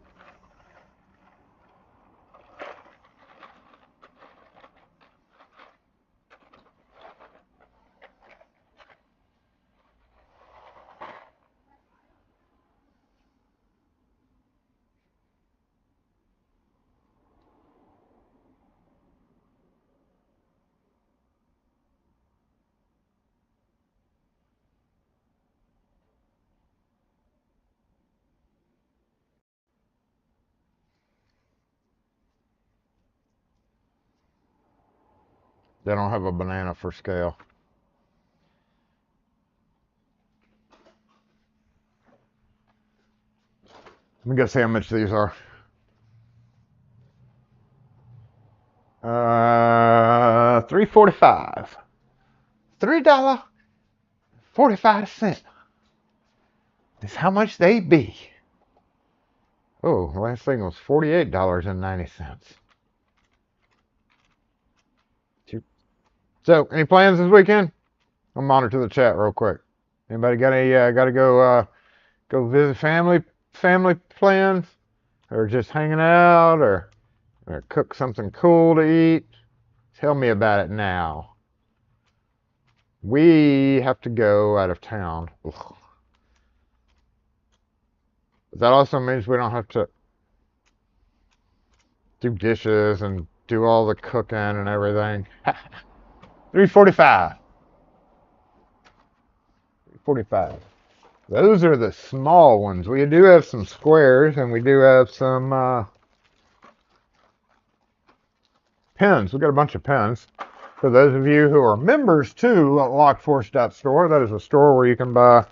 They don't have a banana for scale. Let me go see how much these are. $3.45. $3.45 is how much they be. Oh, last thing was $48.90. So, any plans this weekend? I'll monitor the chat real quick. Anybody got any? Got to go visit family plans, or just hanging out, or cook something cool to eat? Tell me about it now. We have to go out of town. Ugh. But that also means we don't have to do dishes and do all the cooking and everything. $3.45. $3.45. Those are the small ones. We do have some squares, and we do have some pens. We've got a bunch of pens. For those of you who are members to lockforce.store, that is a store where you can buy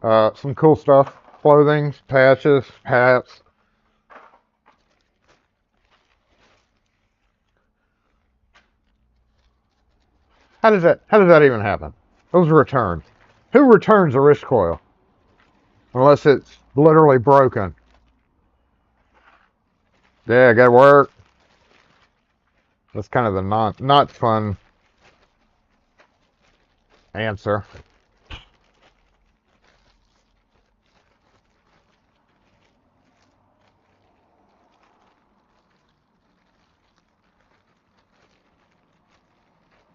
some cool stuff. Clothing, patches, hats. How does that even happen? Those are returns. Who returns a wrist coil? Unless it's literally broken. Yeah, gotta work. That's kind of the not fun answer.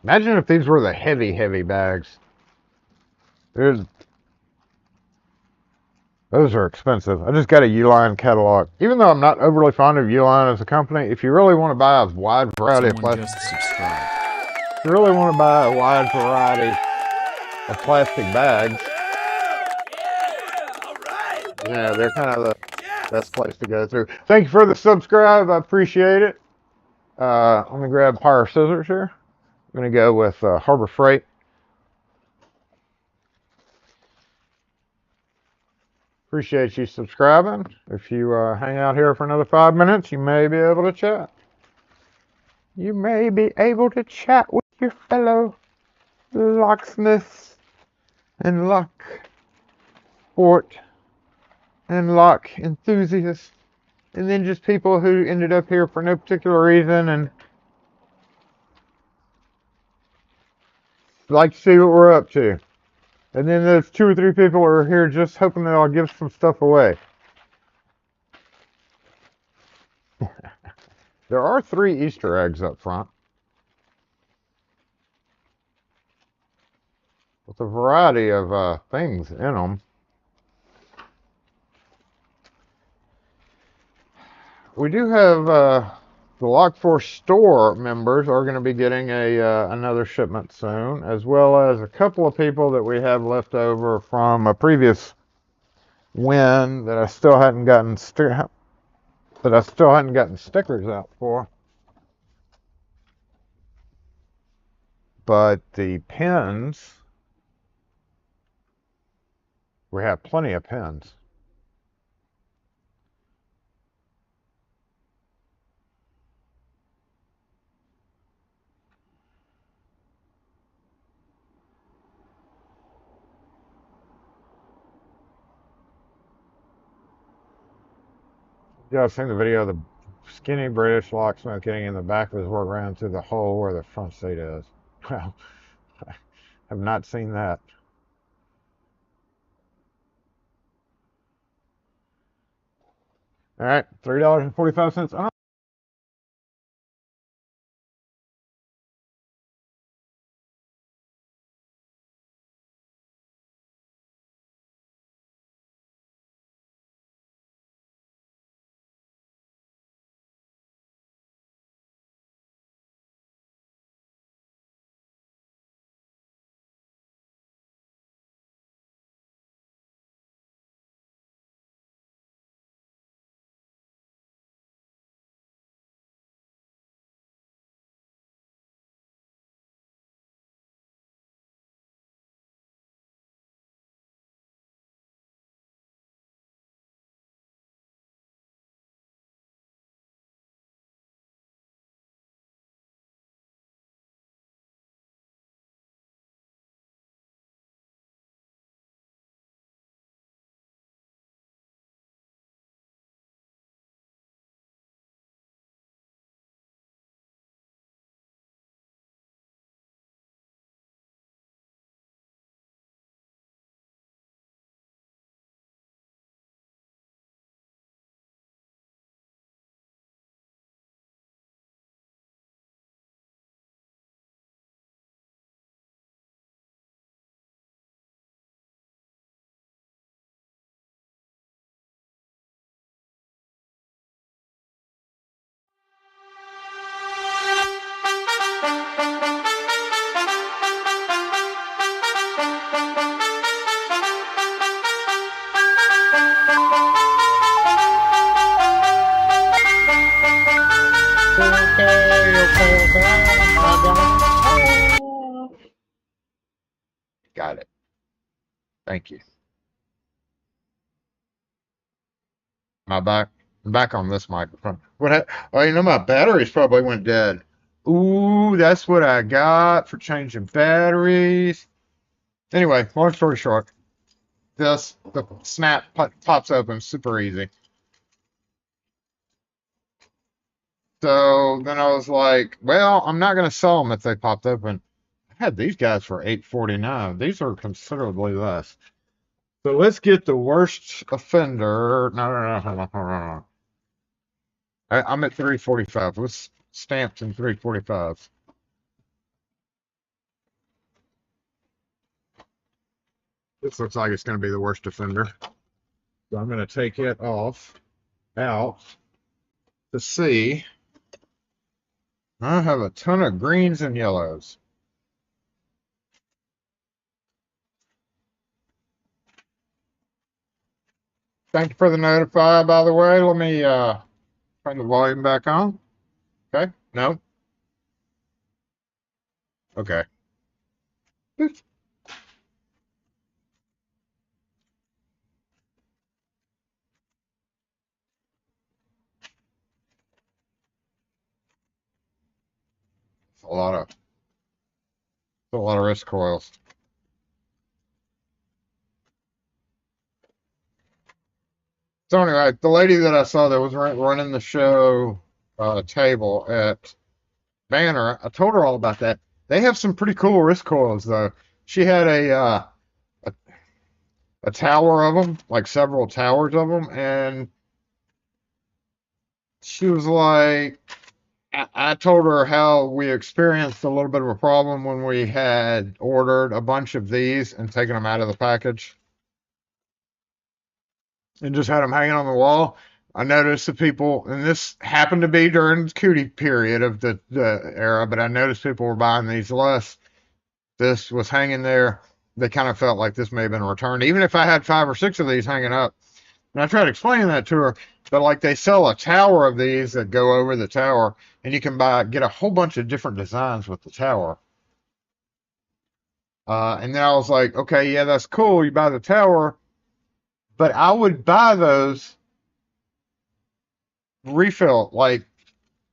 Imagine if these were the heavy bags. Those are expensive. I just got a Uline catalog. Even though I'm not overly fond of Uline as a company, if you really want to buy a wide variety of plastic, if you really want to buy a wide variety of plastic bags, yeah, they're kind of Best place to go through. Thank you for the subscribe. I appreciate it. Let me grab power scissors here. I'm going to go with Harbor Freight. Appreciate you subscribing. If you hang out here for another 5 minutes, you may be able to chat. You may be able to chat with your fellow locksmiths and lockport and lock enthusiasts, and then just people who ended up here for no particular reason and like to see what we're up to. And then there's 2 or 3 people who are here just hoping that I'll give some stuff away. There are 3 Easter eggs up front with a variety of things in them. We do have the Lock4 store members are going to be getting another shipment soon, as well as a couple of people that we have left over from a previous win that I still hadn't gotten stickers out for. But the pins, we have plenty of pins. Yeah, I've seen the video of the skinny British locksmith getting in the back of his work around through the hole where the front seat is. Well, I have not seen that. All right, $3.45. Got it. Thank you. I'm back on this microphone. Oh, you know, my batteries probably went dead. Ooh, that's what I got for changing batteries. Anyway, long story short, the snap pops open super easy. So then I was like, well, I'm not going to sell them if they popped open. I had these guys for $8.49. These are considerably less. So let's get the worst offender. No. I'm at 345. Let's stamped in 345. This looks like it's going to be the worst offender. So I'm going to take it out to see. I have a ton of greens and yellows. Thank you for the notify, by the way. Let me turn the volume back on. Okay. No. Okay. It's a lot of wrist coils. So anyway, the lady that I saw that was running the show table at Banner, I told her all about that. They have some pretty cool wrist coils though. She had a, a tower of them, like several towers of them, and she was like, I told her how we experienced a little bit of a problem when we had ordered a bunch of these and taken them out of the package and just had them hanging on the wall. I noticed the people, and this happened to be during the cootie period of the era, but I noticed people were buying these less. This was hanging there. They kind of felt like this may have been returned, even if I had 5 or 6 of these hanging up. And I tried explaining that to her, but like they sell a tower of these that go over the tower, and you can get a whole bunch of different designs with the tower. And then I was like, okay, yeah, that's cool. You buy the tower, but I would buy those refill, like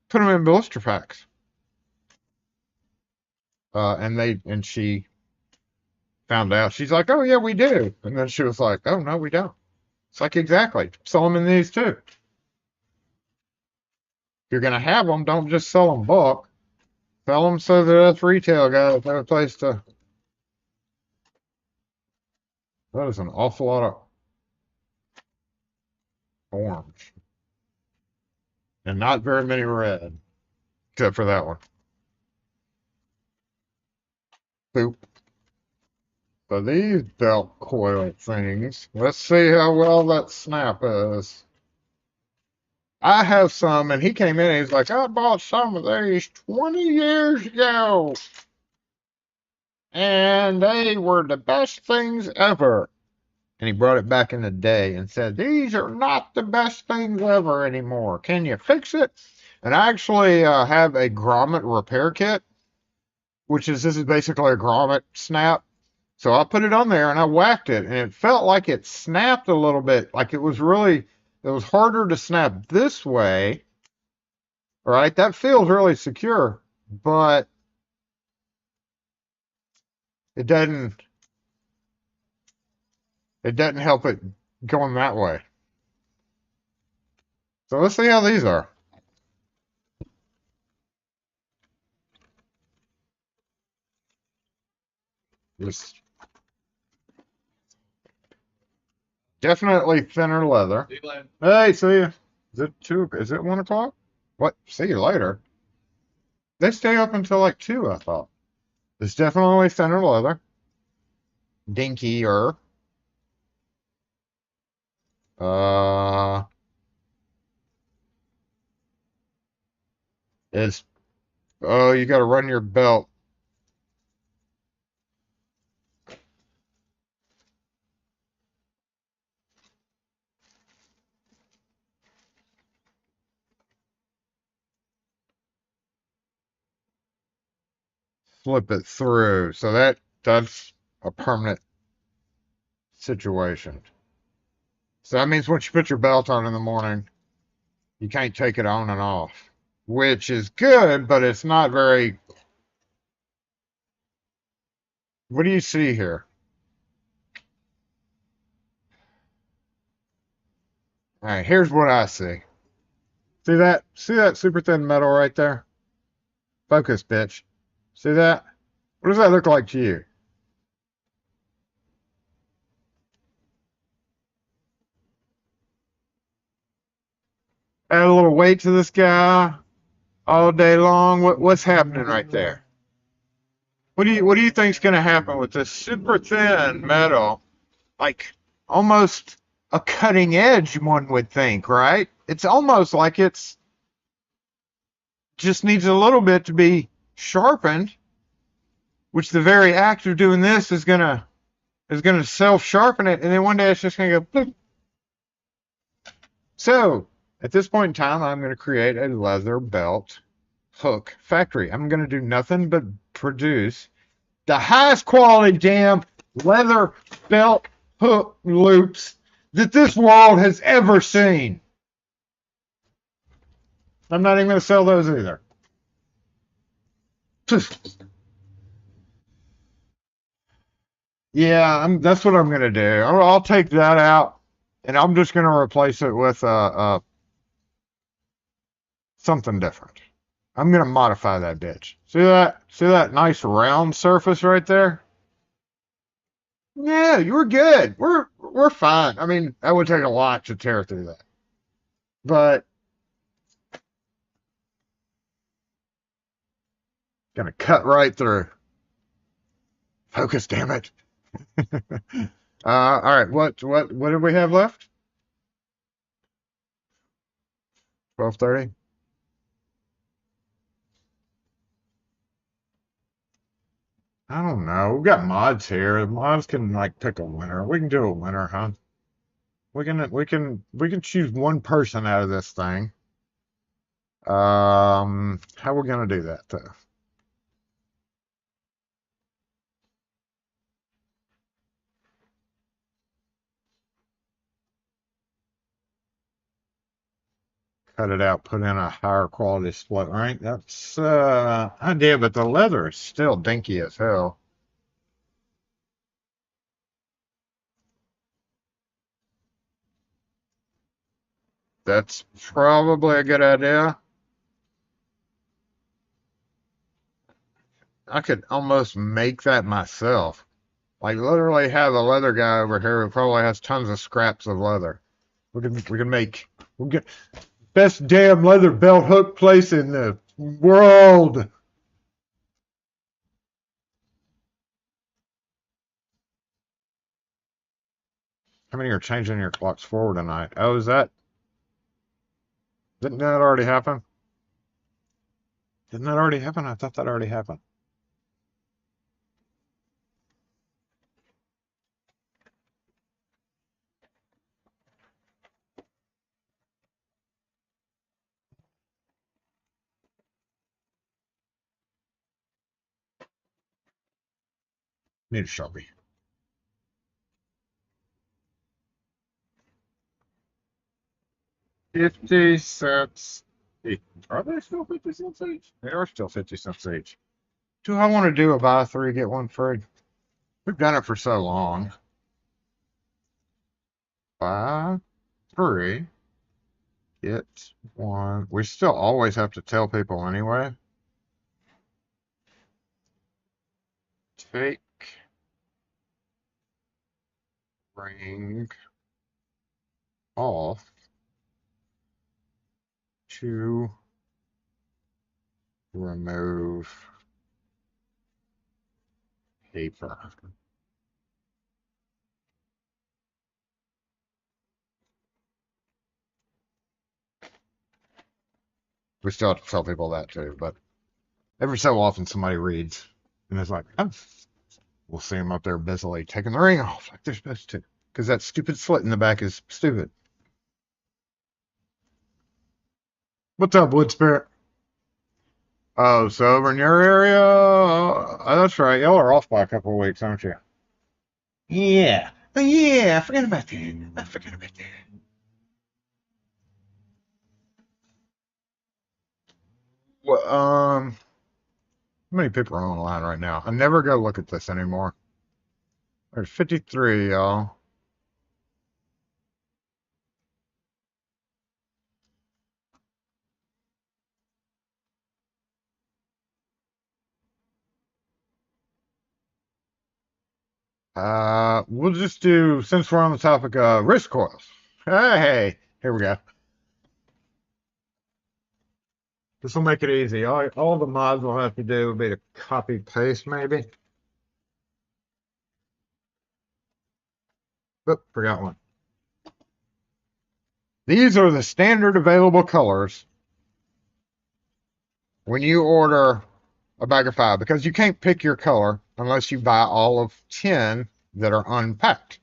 put them in blister packs. And she found out. She's like, oh yeah, we do. And then she was like, oh no, we don't. It's like exactly. Sell them in these too. If you're gonna have them, don't just sell them bulk. Sell them so that us retail guys have a place to. That is an awful lot of orange. And not very many red. Except for that one. Boop. So these belt coil things, let's see how well that snap is. I have some, and he came in and he's like, I bought some of these 20 years ago. And they were the best things ever. And he brought it back in the day and said, these are not the best things ever anymore. Can you fix it? And I actually have a grommet repair kit, this is basically a grommet snap. So I put it on there and I whacked it, and it felt like it snapped a little bit. Like it was harder to snap this way. All right, that feels really secure, but it doesn't help it going that way. So let's see how these are. Just definitely thinner leather. Hey, see ya. Is it 2? Is it 1 o'clock? What? See you later. They stay up until like 2, I thought. It's definitely thinner leather. Dinkier. Uh, it's, oh, you got to run your belt. Flip it through. So that's a permanent situation. So that means once you put your belt on in the morning, you can't take it on and off, which is good, but it's not very. What do you see here? All right, here's what I see. See that? See that super thin metal right there? Focus, bitch. See that? What does that look like to you? Add a little weight to this guy all day long. What's happening right there? What do you think's going to happen with this super thin metal? Like almost a cutting edge, one would think, right? It's almost like it's just needs a little bit to be sharpened, which the very act of doing this is gonna self sharpen it, and then one day it's just gonna go bloop. So at this point in time, I'm going to create a leather belt hook factory. I'm going to do nothing but produce the highest quality damn leather belt hook loops that this world has ever seen. I'm not even going to sell those either. Yeah, that's what I'm going to do. I'll take that out, and I'm just going to replace it with something different. I'm going to modify that bitch. See that? See that nice round surface right there? Yeah, you were good. We're fine. I mean, that would take a lot to tear through that. But gonna cut right through. Focus, damn it. All right, what do we have left? 12:30. I don't know. We've got mods here. Mods can like pick a winner. We can do a winner, huh? We can choose one person out of this thing. How are we gonna do that though? Cut it out, put in a higher quality split, right? That's idea, but the leather is still dinky as hell. That's probably a good idea. I could almost make that myself. Like literally have a leather guy over here who probably has tons of scraps of leather. We can make we'll get best damn leather belt hook place in the world. How many are changing your clocks forward tonight? Oh, didn't that already happen? Didn't that already happen? I thought that already happened. Need a Sharpie. 50 cents each. Are they still 50 cents each? They are still 50 cents each. Do I want to do a buy three, get one free? We've done it for so long. Buy three, get one. We still always have to tell people anyway. Take ring off to remove paper. We still have to tell people that too, but every so often somebody reads and it's like, oh, we'll see them up there busily taking the ring off like they're supposed to. Because that stupid slit in the back is stupid. What's up, Wood Spirit? Oh, so over in your area? That's right. Y'all are off by a couple of weeks, aren't you? Yeah. Oh, yeah, I forgot about that. I forgot about that. Well, how many people are online right now? I never go look at this anymore. There's 53, y'all. We'll just do, since we're on the topic of wrist coils. Hey, here we go. This will make it easy. All the mods we'll have to do will be to copy paste, maybe. Oop, forgot one. These are the standard available colors when you order a bag of 5, because you can't pick your color unless you buy all of 10 that are unpacked.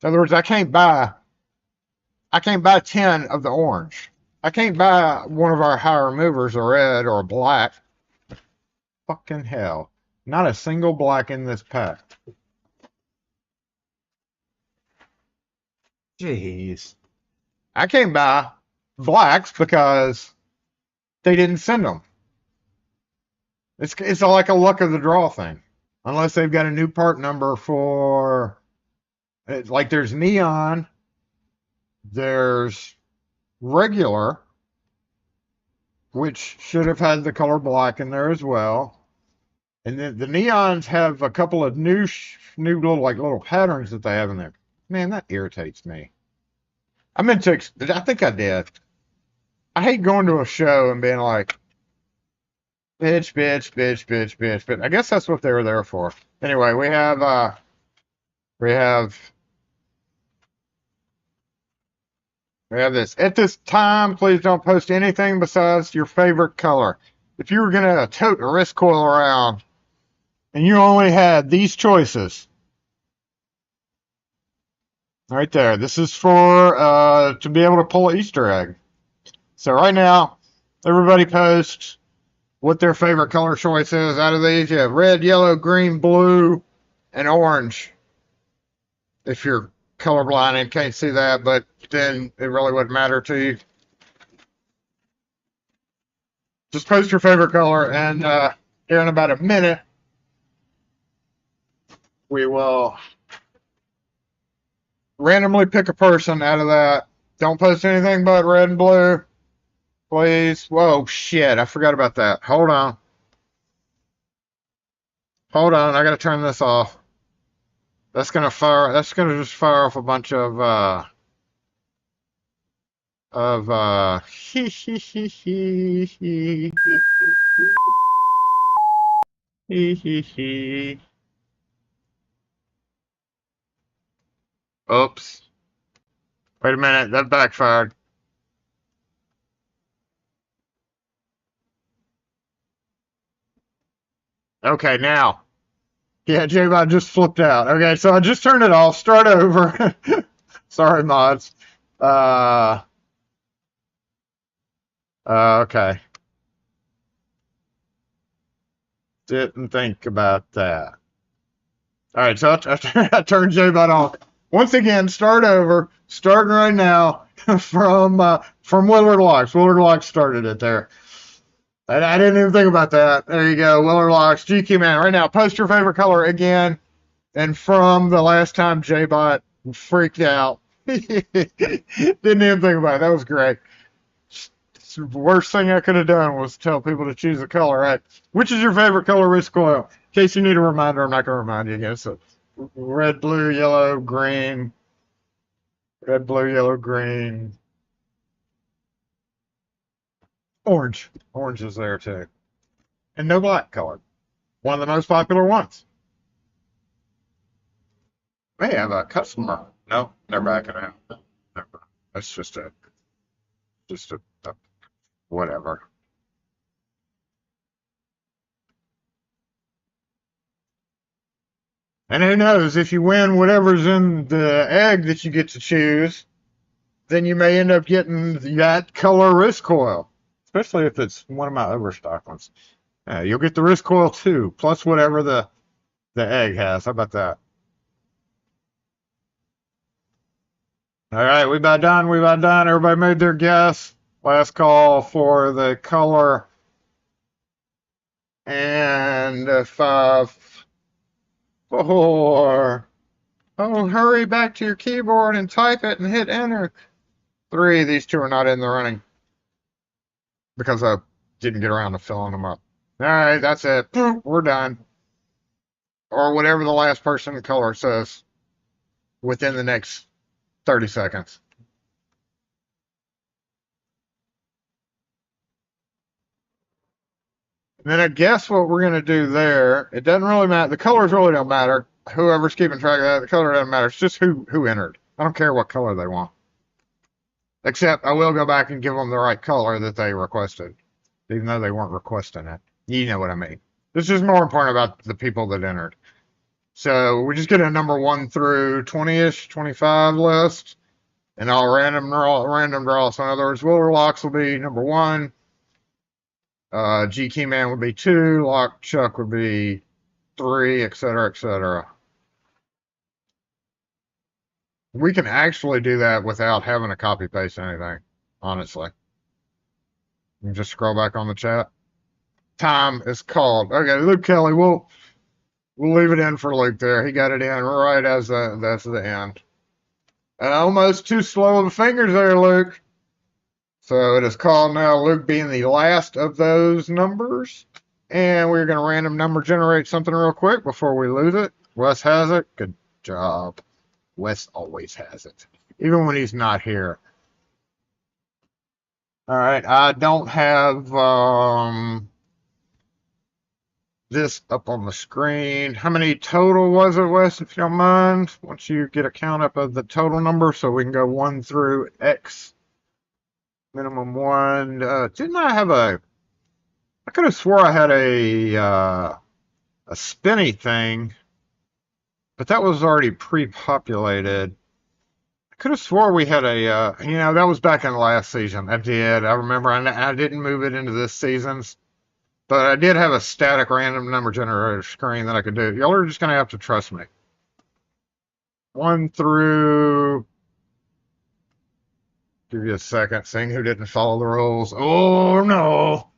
In other words, I can't buy I can't buy 10 of the orange. I can't buy one of our higher movers a red or a black. Fucking hell. Not a single black in this pack. Jeez. I can't buy blacks because they didn't send them. It's like a luck of the draw thing. Unless they've got a new part number for, like there's neon, there's regular, which should have had the color black in there as well. And then the neons have a couple of new little patterns that they have in there. Man, that irritates me. I meant to, I think I did. I hate going to a show and being like, bitch, bitch, bitch, bitch, bitch, but I guess that's what they were there for. Anyway, we have this. At this time, please don't post anything besides your favorite color. If you were gonna tote a wrist coil around and you only had these choices, right there. This is for to be able to pull an Easter egg. So right now, everybody posts what their favorite color choice is. Out of these, you have red, yellow, green, blue, and orange. If you're colorblind and can't see that, but then it really wouldn't matter to you. Just post your favorite color, and here in about a minute, we will randomly pick a person out of that. Don't post anything but red and blue, please. Whoa, shit, I forgot about that. Hold on. Hold on, I gotta turn this off. That's gonna just fire off a bunch of hee hee hee hee hee hee hee hee. Oops. Wait a minute, that backfired. Okay, now. Yeah, J-Bot just flipped out. Okay, so I just turned it off. Start over. Sorry, mods. Okay. Didn't think about that. All right, so I turned J-Bot off. Once again, start over. Starting right now from Willard Locks. Willard Locks started it there. I didn't even think about that. There you go. Willard Locks. GQ Man. Right now, post your favorite color again. And from the last time J-Bot freaked out. Didn't even think about it. That was great. The worst thing I could have done was tell people to choose a color, right? Which is your favorite color wrist coil? In case you need a reminder, I'm not going to remind you again. So red, blue, yellow, green. Red, blue, yellow, green. Orange. Orange is there too. And no black color. One of the most popular ones. May have a customer. No, they're backing out. Never. That's just a whatever. And who knows, if you win whatever's in the egg that you get to choose, then you may end up getting that color wrist coil. Especially if it's one of my overstock ones. You'll get the wrist coil too, plus whatever the egg has. How about that? All right, we about done. We about done. Everybody made their guess. Last call for the color. And 5, 4. Oh, hurry back to your keyboard and type it and hit enter. 3. These two are not in the running because I didn't get around to filling them up. All right, that's it. We're done. Or whatever the last person color says within the next 30 seconds. And then I guess what we're going to do there, it doesn't really matter. The colors really don't matter. Whoever's keeping track of that, the color doesn't matter. It's just who entered. I don't care what color they want. Except I will go back and give them the right color that they requested, even though they weren't requesting it. You know what I mean. This is more important about the people that entered. So we just get a number 1 through 20-ish, 25 list. And I'll random draw. So in other words, Willer Locks will be number 1. G Keyman would be 2. Lock Chuck would be 3, etc., etc. We can actually do that without having to copy paste anything, honestly. You just scroll back on the chat. Time is called. Okay, Luke Kelly, we'll leave it in for Luke there. He got it in right as that's the end. Almost too slow of fingers there, Luke. So it is called now, Luke being the last of those numbers. And we're going to random number generate something real quick before we lose it. Wes has it. Good job. Wes always has it, even when he's not here. All right, I don't have this up on the screen. How many total was it, Wes, if you don't mind? Once you get a count up of the total number so we can go 1 through X. Minimum 1. Didn't I have a... I could have swore I had a spinny thing, but that was already pre-populated. I could have swore we had a... you know, that was back in last season. I did. I remember I didn't move it into this season's. But I did have a static random number generator screen that I could do. Y'all are just going to have to trust me. 1 through... Give you a second. Seeing who didn't follow the rules. Oh, no.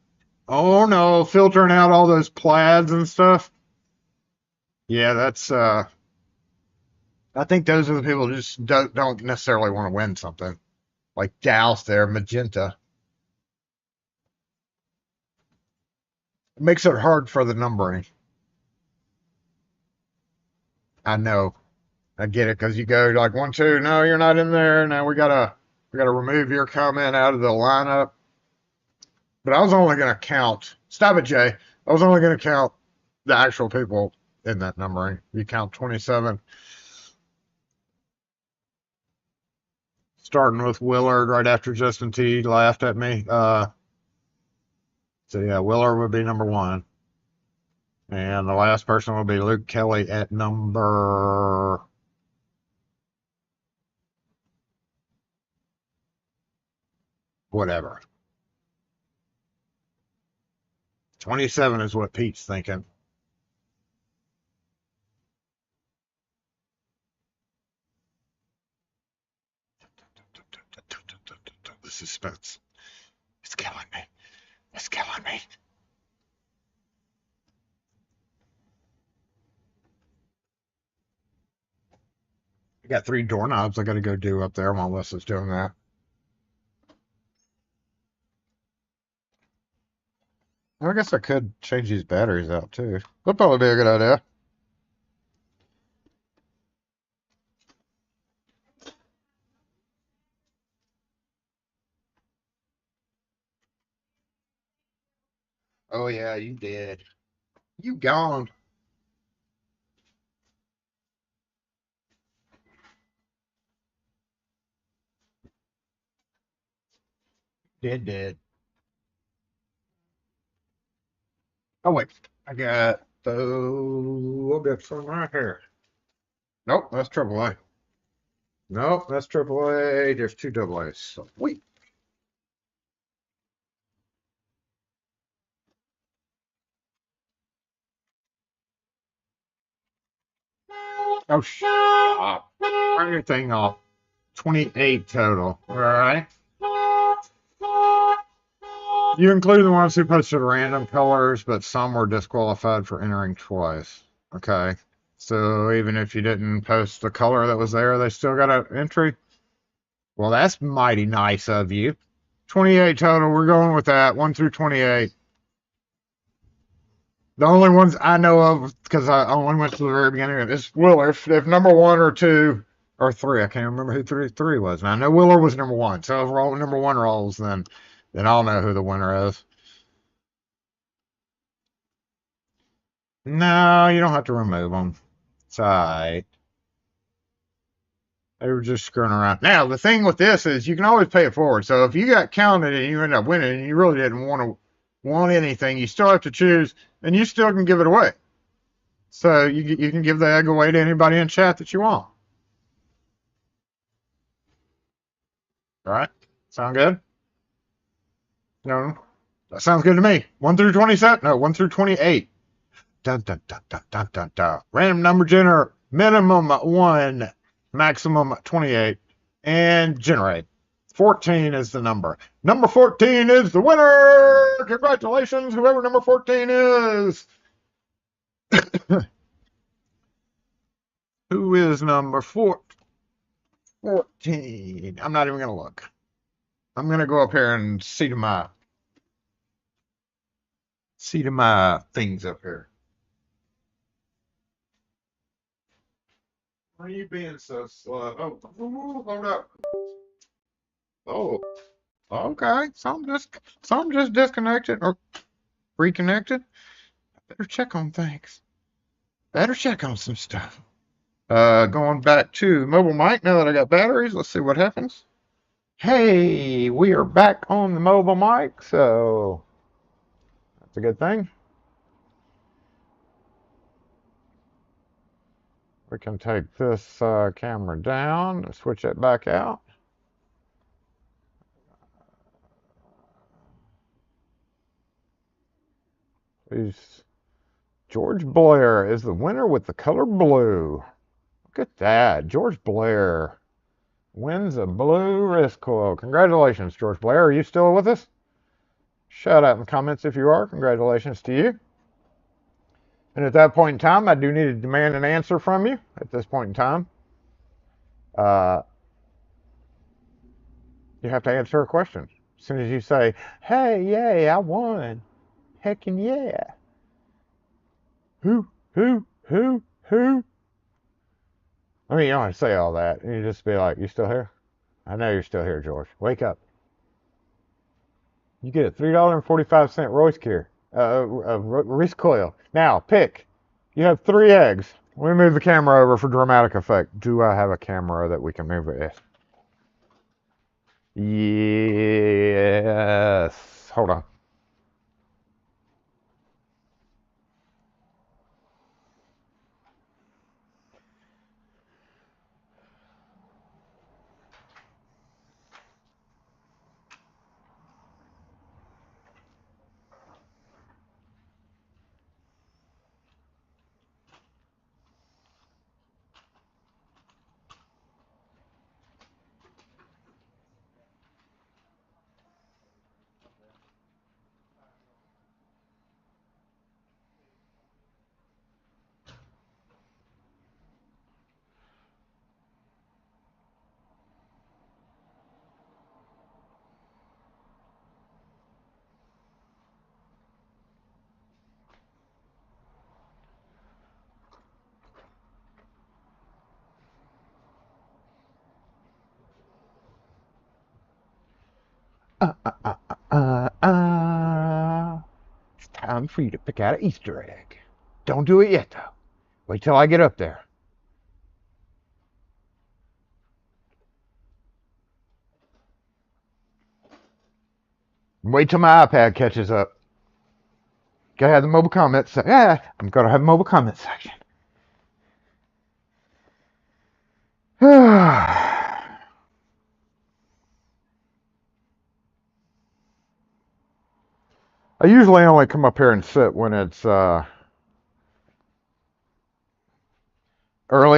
Oh, no. Filtering out all those plaids and stuff. Yeah, that's... I think those are the people who just don't necessarily want to win something. Like Douse there, Magenta. It makes it hard for the numbering. I know. I get it, because you go like 1, 2, no, you're not in there. Now we gotta remove your comment out of the lineup. But I was only gonna count. Stop it, Jay. I was only gonna count the actual people in that numbering. You count 27. Starting with Willard right after Justin T laughed at me. So yeah, Willard would be number 1. And the last person will be Luke Kelly at number... whatever. 27 is what Pete's thinking. The suspense. It's killing me. It's killing me. I got 3 doorknobs I got to go do up there while Wes is doing that. I guess I could change these batteries out too. That'd probably be a good idea. Oh yeah, you did. You gone. Did. Oh wait, I got some right here. Nope, that's AAA. Nope, that's AAA. There's 2 AA's. So, wait. Oh, stop. Turn your thing off. 28 total. All right. You include the ones who posted random colors, but some were disqualified for entering twice. Okay. So even if you didn't post the color that was there, they still got an entry? Well, that's mighty nice of you. 28 total. We're going with that. 1 through 28. The only ones I know of, because I only went to the very beginning, is Willer. If number 1 or 2 or 3, I can't remember who 3 was. And I know Willer was number 1. So if we're number 1 rolls, then I'll know who the winner is. No, you don't have to remove them. It's all right. They were just screwing around. Now, the thing with this is you can always pay it forward. So if you got counted and you end up winning and you really didn't want anything, you still have to choose, and you still can give it away. So you can give the egg away to anybody in chat that you want. All right. Sound good? No. That sounds good to me. 1 through 27? No, 1 through 28. Dun, dun, dun, dun, dun, dun, dun. Random number generator. Minimum 1. Maximum 28. And generate. 14 is the number. Number 14 is the winner! Congratulations, whoever number 14 is! Who is number 14? I'm not even going to look. I'm going to go up here and see to my things up here. Why are you being so slow? Oh, hold up. Oh, okay. Some just disconnected or reconnected. Better check on things. Better check on some stuff. Going back to mobile mic now that I got batteries. Let's see what happens. Hey, we are back on the mobile mic, so that's a good thing. We can take this camera down and switch it back out. Please. George Blair is the winner with the color blue. Look at that. George Blair wins a blue wrist coil. Congratulations, George Blair. Are you still with us? Shout out in the comments if you are. Congratulations to you. And at that point in time, I do need to demand an answer from you at this point in time. You have to answer a question. As soon as you say, hey, yay, I won. Heckin' yeah. Who? I mean, you don't have to say all that. You just be like, you still here? I know you're still here, George. Wake up. You get a $3.45 wrist coil. Now, pick. You have 3 eggs. Let me move the camera over for dramatic effect. Do I have a camera that we can move it? Yes. Hold on. It's time for you to pick out an Easter egg. Don't do it yet, though. Wait till I get up there. Wait till my iPad catches up. Gotta have the mobile comments. I'm gonna have a mobile comment section. I usually only come up here and sit when it's early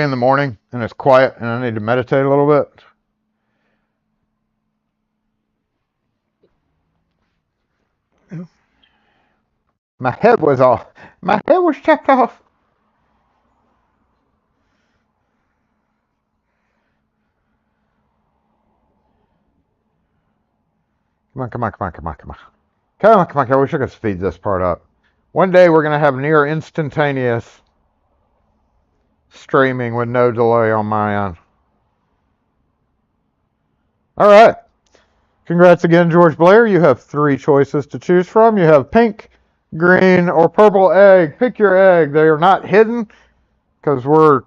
in the morning and it's quiet and I need to meditate a little bit. My head was off. My head was checked off. Come on. I wish I could speed this part up. One day we're going to have near instantaneous streaming with no delay on my end. All right. Congrats again, George Blair. You have 3 choices to choose from. You have pink, green, or purple egg. Pick your egg. They are not hidden because we're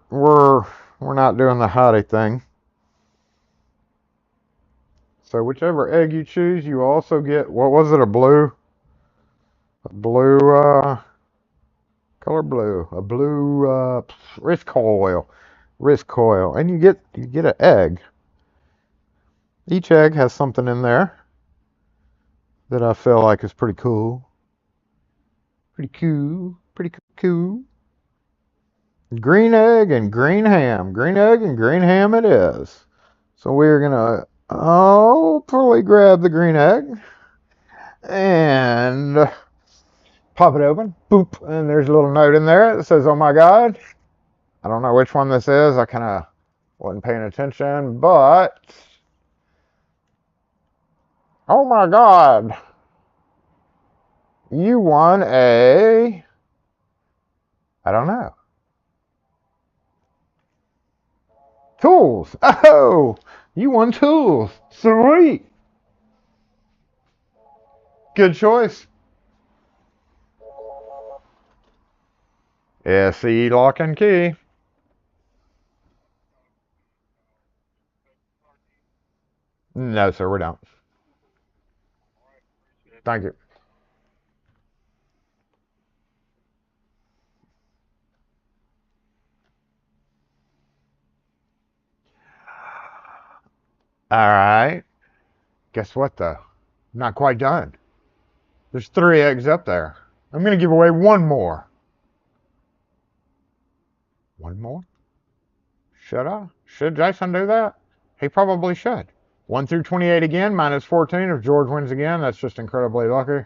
not doing the hottie thing. So whichever egg you choose, you also get, what was it, a blue color blue, a blue wrist coil, and you get an egg. Each egg has something in there that I feel like is pretty cool. Pretty cool. Green egg and green ham. Green egg and green ham it is. So we're gonna hopefully grab the green egg and pop it open. Boop. And there's a little note in there that says, "Oh my God." I don't know which one this is. I kind of wasn't paying attention, but oh my God. You won I don't know. Tools. Oh, you won tools. Sweet. Good choice. S6E lock and key. No, sir, we don't. Thank you. All right. Guess what, though? Not quite done. There's 3 eggs up there. I'm going to give away one more. One more? Should I? Should Jason do that? He probably should. 1 through 28 again, minus 14. If George wins again, that's just incredibly lucky.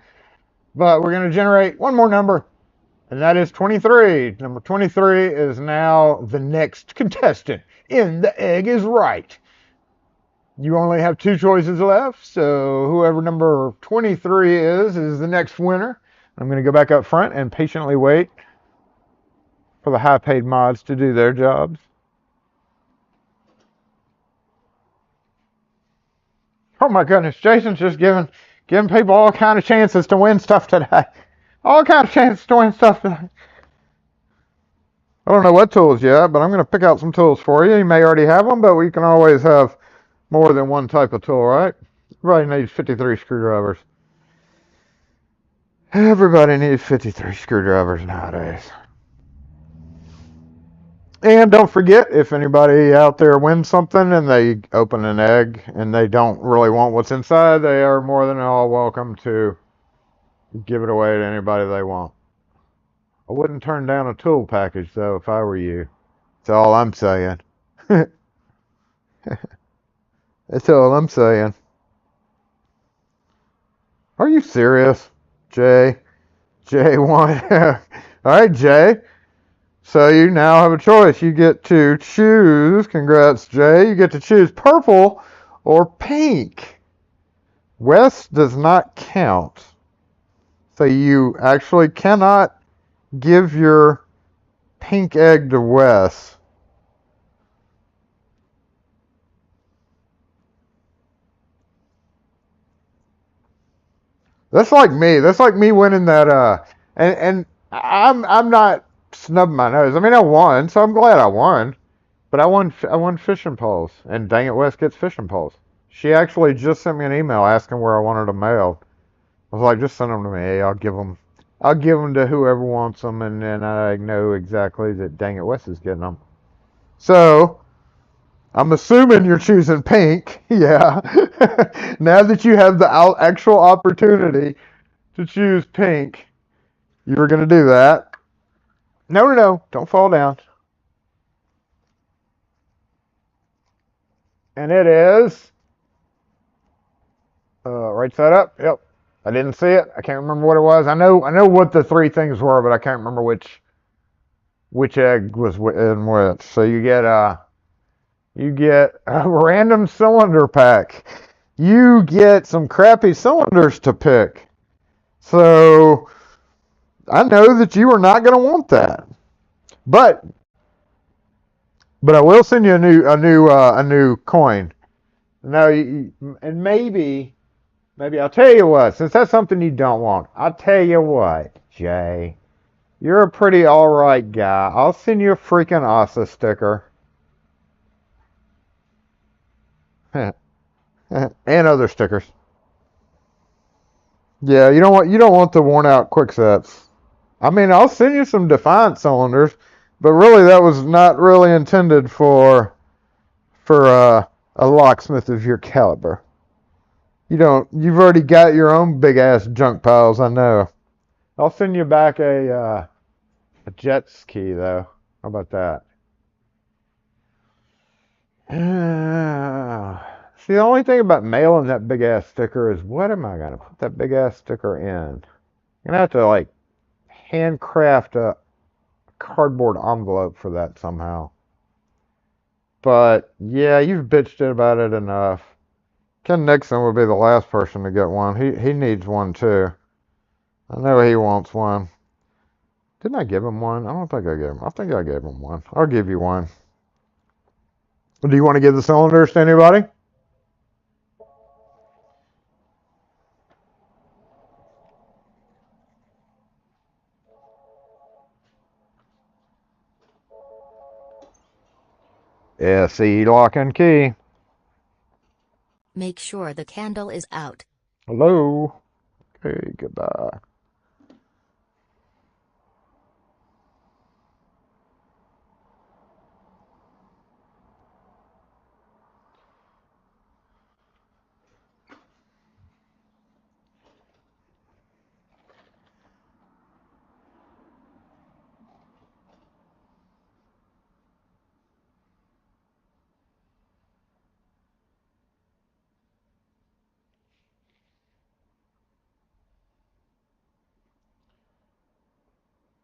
But we're going to generate one more number, and that is 23. Number 23 is now the next contestant in The Egg is Right. You only have 2 choices left, so whoever number 23 is the next winner. I'm going to go back up front and patiently wait for the high-paid mods to do their jobs. Oh my goodness, Jason's just giving people all kind of chances to win stuff today. All kind of chances to win stuff today. I don't know what tools yet, but I'm going to pick out some tools for you. You may already have them, but we can always have more than one type of tool, right? Everybody needs 53 screwdrivers. Everybody needs 53 screwdrivers nowadays. And don't forget, if anybody out there wins something and they open an egg and they don't really want what's inside, they are more than all welcome to give it away to anybody they want. I wouldn't turn down a tool package, though, if I were you. That's all I'm saying. That's all I'm saying. Are you serious, Jay? Jay won. All right, Jay. So you now have a choice. You get to choose, congrats, Jay, you get to choose purple or pink. Wes does not count. So you actually cannot give your pink egg to Wes. That's like me. That's like me winning that. And I'm not snubbing my nose. I mean, I won, so I'm glad I won. But I won fishing poles, and dang it, Wes gets fishing poles. She actually just sent me an email asking where I wanted them mailed. I was like, just send them to me. I'll give them to whoever wants them, and then I know exactly that dang it, Wes is getting them. So I'm assuming you're choosing pink. Yeah. Now that you have the actual opportunity to choose pink, you're going to do that. No. Don't fall down. And it is right side up. Yep. I didn't see it. I can't remember what it was. I know what the 3 things were, but I can't remember which egg was in which. So you get a random cylinder pack. You get some crappy cylinders to pick. So I know that you are not going to want that. But I will send you a new coin. Now, and maybe I'll tell you what, since that's something you don't want, I'll tell you what, Jay. You're a pretty alright guy. I'll send you a freaking Asa sticker. And other stickers. Yeah, you don't want the worn out quick sets. I mean, I'll send you some Defiant cylinders, but really that was not really intended for a locksmith of your caliber. You've already got your own big ass junk piles, I know. I'll send you back a jet ski though. How about that? See, the only thing about mailing that big ass sticker is what am I gonna put that big ass sticker in? I'm gonna have to like handcraft a cardboard envelope for that somehow. But yeah, you've bitched about it enough. Ken Nixon would be the last person to get one. He needs one too. I know he wants one. Didn't I give him one? I don't think I gave him. I think I gave him one. I'll give you one. Do you want to give the cylinders to anybody? SE lock and key. Make sure the candle is out. Hello. Okay, goodbye.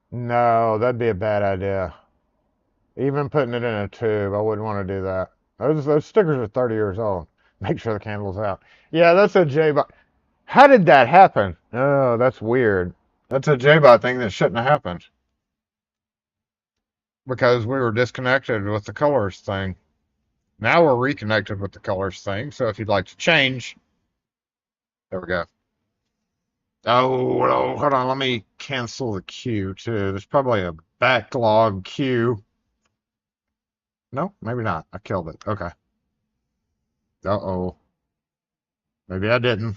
No, that'd be a bad idea. Even putting it in a tube, I wouldn't want to do that. Those stickers are 30 years old. Make sure the candle's out. Yeah, that's a J-bot. How did that happen? Oh, that's weird. That's a J-bot thing that shouldn't have happened. Because we were disconnected with the colors thing. Now we're reconnected with the colors thing. So if you'd like to change, there we go. Oh, hold on. Let me cancel the queue too. There's probably a backlog queue. No, maybe not. I killed it. Okay. Uh-oh. Maybe I didn't.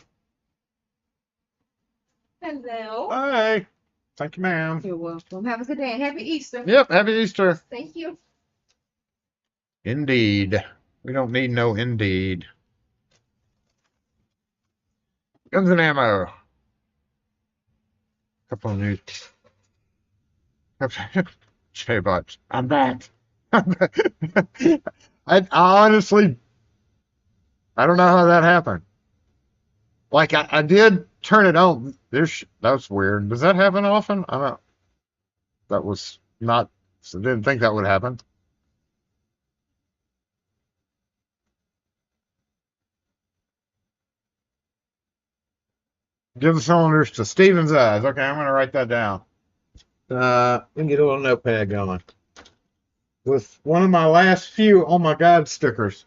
Hello. Hey. Thank you, ma'am. You're welcome. Have a good day and happy Easter. Yep, happy Easter. Thank you. Indeed. We don't need no indeed. Guns and ammo. Couple of new J-bots. I'm back. I honestly, I don't know how that happened. Like I did turn it on. That's weird. Does that happen often? I don't. That was not. I didn't think that would happen. Give the cylinders to Steven's eyes. Okay, I'm gonna write that down. Let me get a little notepad going. With one of my last few oh my god stickers.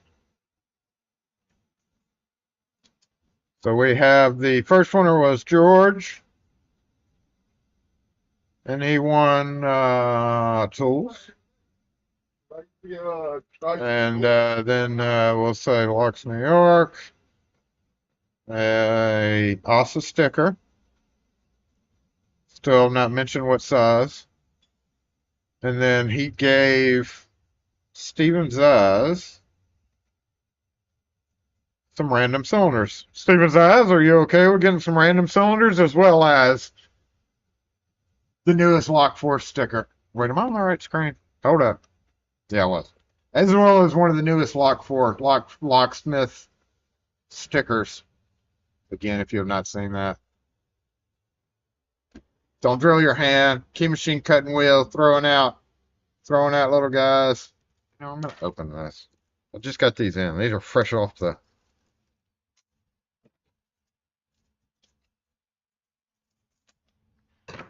So we have the first winner was George. And he won tools. And then we'll say Locks New York. A ASA sticker. Still not mentioned what size. And then he gave Steven's Eyes some random cylinders. Steven's Eyes, are you okay with getting some random cylinders as well as the newest Lock Force sticker? Wait, am I on the right screen? Hold up. Yeah, I was. As well as one of the newest Locksmith stickers. Again, if you have not seen that. Don't drill your hand. Key machine cutting wheel. Throwing out little guys. You know, I'm going to open this. I just got these in. These are fresh off the...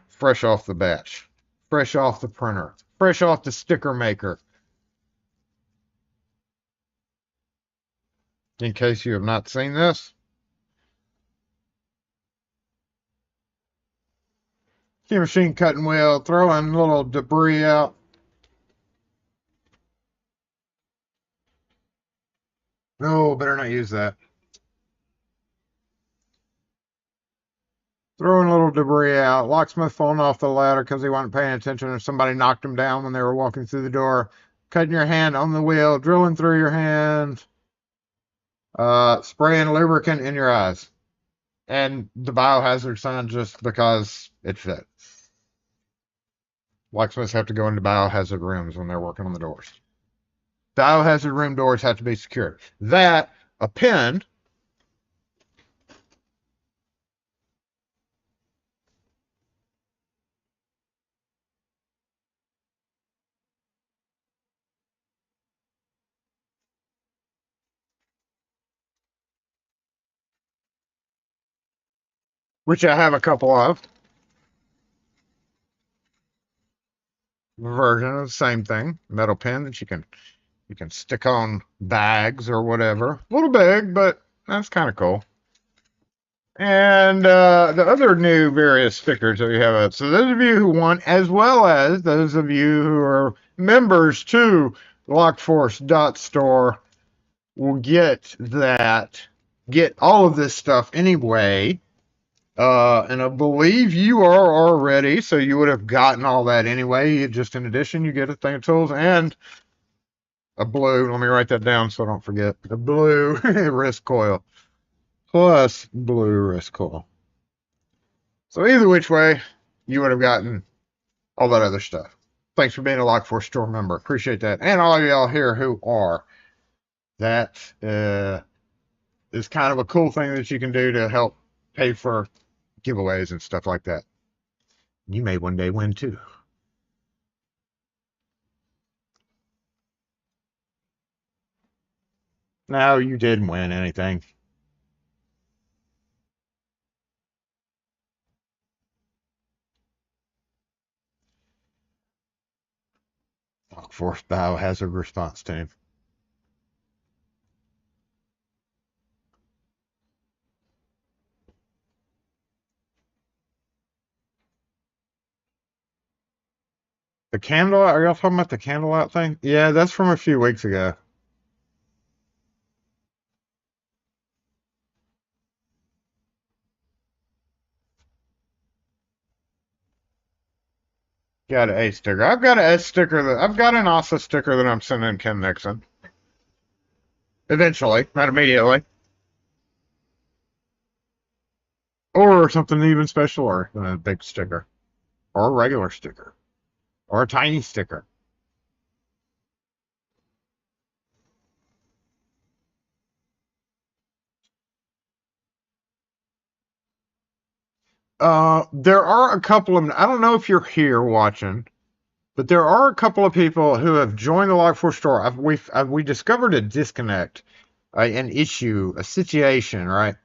Fresh off the batch. Fresh off the printer. Fresh off the sticker maker. In case you have not seen this. Key machine cutting wheel, throwing little debris out. No, better not use that. Throwing a little debris out. Locksmith falling off the ladder because he wasn't paying attention or somebody knocked him down when they were walking through the door. Cutting your hand on the wheel, drilling through your hand. Spraying lubricant in your eyes. And the biohazard sign just because it fit. Locksmiths have to go into biohazard rooms when they're working on the doors. Biohazard room doors have to be secured. That, a pin, which I have a couple of, version of the same thing, metal pin that you can stick on bags or whatever. A little big, but that's kind of cool. And the other new various stickers that we have out. So those of you who want, as well as those of you who are members to lockforce.store, will get all of this stuff anyway. And I believe you are already, so you would have gotten all that anyway. Just in addition, you get a thing of tools and a blue. Let me write that down so I don't forget. The blue wrist coil plus blue wrist coil. So either which way, you would have gotten all that other stuff. Thanks for being a Lock4 store member. Appreciate that. And all of y'all here who are. That is kind of a cool thing that you can do to help pay for giveaways and stuff like that. You may one day win too. No, you didn't win anything. Lockforce Biohazard Response Team. The candle, are y'all talking about the candle out thing? Yeah, that's from a few weeks ago. Got an A sticker. I've got an S sticker I've got an ASA sticker that I'm sending Ken Nixon. Eventually, not immediately. Or something even specialer than a big sticker. Or a regular sticker. Or a tiny sticker. There are a couple of, I don't know if you're here watching, but there are a couple of people who have joined the Log4 store. We discovered a disconnect, an issue, a situation, right?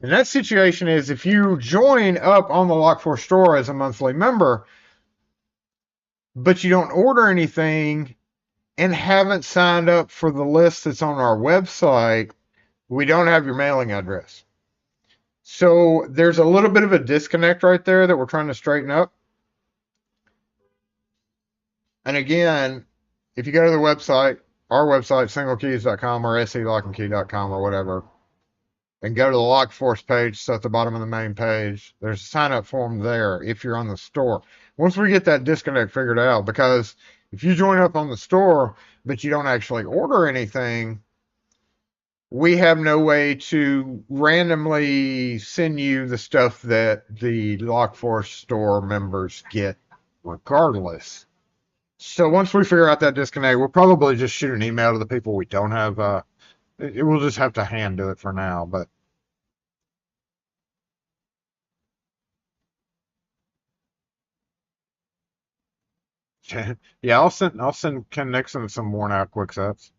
And that situation is if you join up on the Log4 store as a monthly member, but you don't order anything and haven't signed up for the list that's on our website, we don't have your mailing address. So there's a little bit of a disconnect right there that we're trying to straighten up. And again, if you go to the website, our website, singlekeys.com or selockandkey.com or whatever, and go to the Lockforce page, so at the bottom of the main page, there's a sign up form there if you're on the store. Once we get that disconnect figured out, because if you join up on the store, but you don't actually order anything, we have no way to randomly send you the stuff that the Lockforce store members get regardless. So once we figure out that disconnect, we'll probably just shoot an email to the people we don't have. We'll just have to hand do it for now, but yeah, I'll send Ken Nixon some worn out quick sets.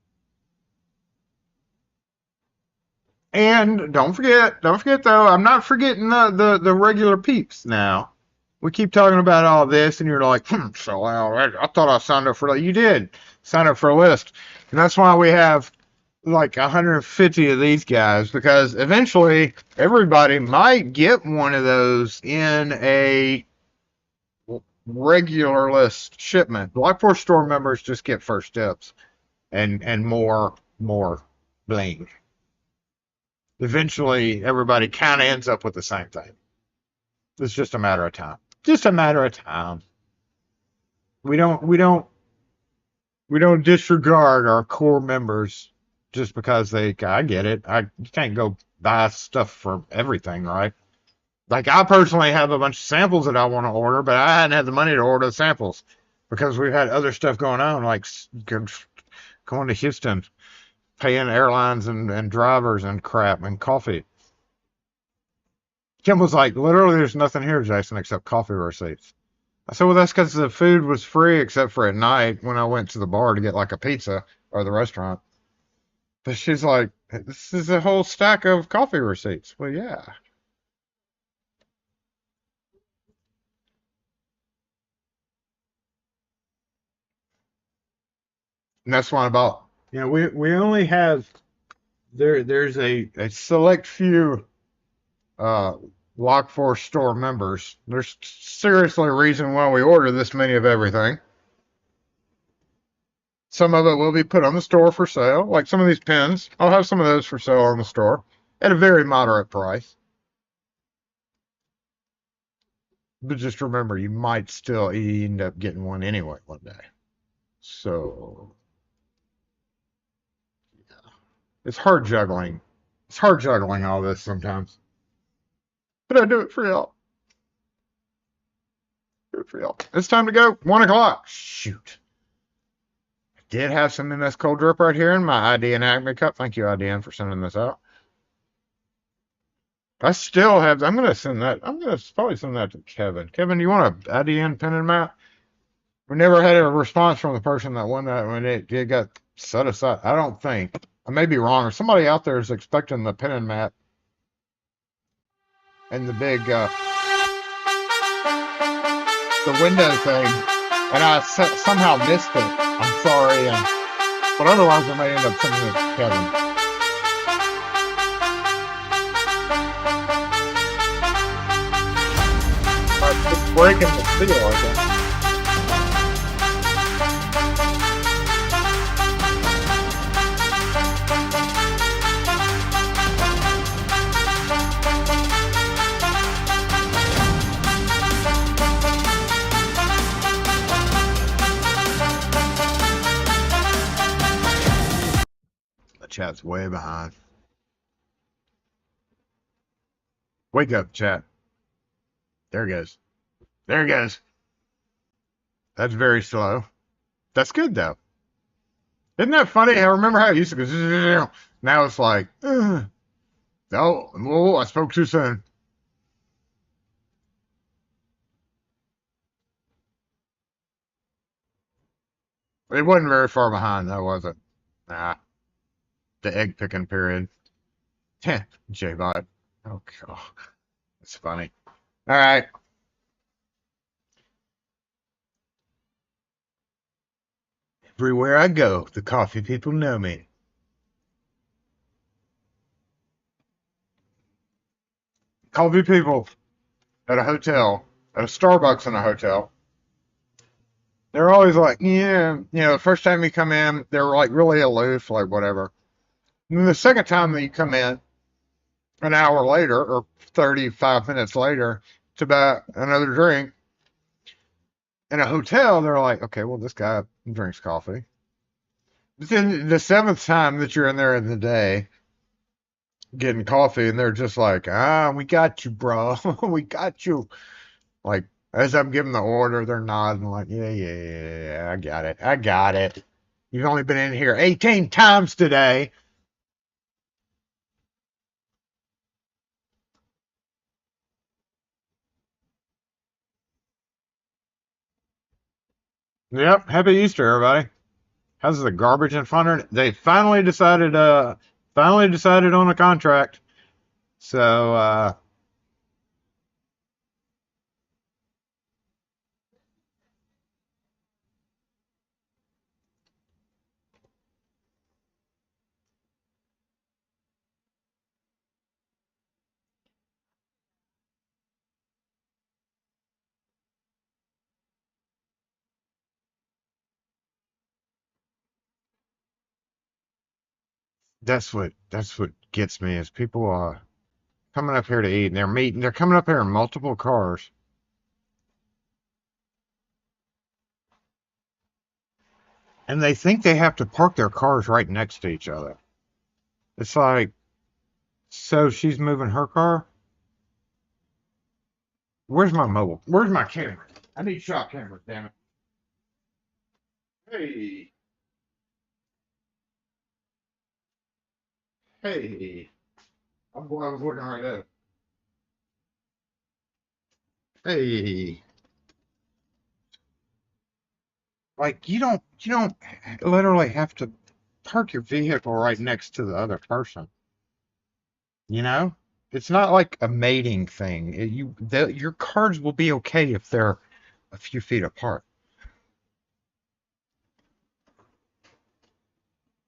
And don't forget though, I'm not forgetting the regular peeps now. We keep talking about all this, and you're like, so I thought I signed up for that. You did sign up for a list, and that's why we have like 150 of these guys, because eventually everybody might get one of those in a regular list shipment. Lockport store members just get first steps and more bling. Eventually everybody kind of ends up with the same thing. It's just a matter of time. Just a matter of time. We don't disregard our core members just because I get it. You can't go buy stuff for everything, right? Like I personally have a bunch of samples that I want to order, but I hadn't had the money to order the samples because we've had other stuff going on, like going to Houston, paying airlines and drivers and crap and coffee. Kim was like, literally, there's nothing here, Jason, except coffee receipts. I said, well, that's because the food was free except for at night when I went to the bar to get like a pizza or the restaurant. But she's like, this is a whole stack of coffee receipts. Well, yeah. And that's why about, we only have, there's a select few uh, Lockforce store members. There's seriously a reason why we order this many of everything. Some of it will be put on the store for sale, like some of these pens. I'll have some of those for sale on the store at a very moderate price. But just remember, you might still end up getting one anyway one day. So, yeah. It's hard juggling. It's hard juggling all this sometimes. But I do it for y'all. Do it for y'all. It's time to go. 1 o'clock. Shoot. I did have some MS Cold Drip right here in my ID and Acme cup. Thank you, IDN, for sending this out. I still have. I'm going to send that. I'm going to probably send that to Kevin. Kevin, do you want an IDN pen and mat? We never had a response from the person that won that when it got set aside. I don't think. I may be wrong. Or somebody out there is expecting the pen and mat and the big the window thing, and I somehow missed it. I'm sorry, but otherwise I may end up sending it to Kevin. It's breaking the seal, I guess. The chat's way behind. Wake up, chat. There it goes. There it goes. That's very slow. That's good, though. Isn't that funny? I remember how it used to go. Now it's like, oh, I spoke too soon. It wasn't very far behind, though, was it? Nah. The egg picking period. J-Bot. Oh, God. It's funny. All right. Everywhere I go, the coffee people know me. Coffee people at a hotel, at a Starbucks in a hotel, they're always like, yeah, the first time you come in, they're like really aloof, like whatever. And then the second time that you come in, an hour later or 35 minutes later to buy another drink, in a hotel, they're like, okay, well, this guy drinks coffee. But then the seventh time that you're in there in the day getting coffee, and they're just like, we got you, bro. We got you. Like, as I'm giving the order, they're nodding like, yeah, I got it. I got it. You've only been in here 18 times today. Yep. Happy Easter, everybody. How's the garbage and fun? They finally decided on a contract. So that's what gets me is people coming up here to eat and they're coming up here in multiple cars. And they think they have to park their cars right next to each other. It's like, so she's moving her car? Where's my mobile? Where's my camera? I need shot cameras, damn it. Hey, hey. I'm glad I was looking right at it. Hey. Like you don't literally have to park your vehicle right next to the other person. You know? It's not like a mating thing. Your cars will be okay if they're a few feet apart.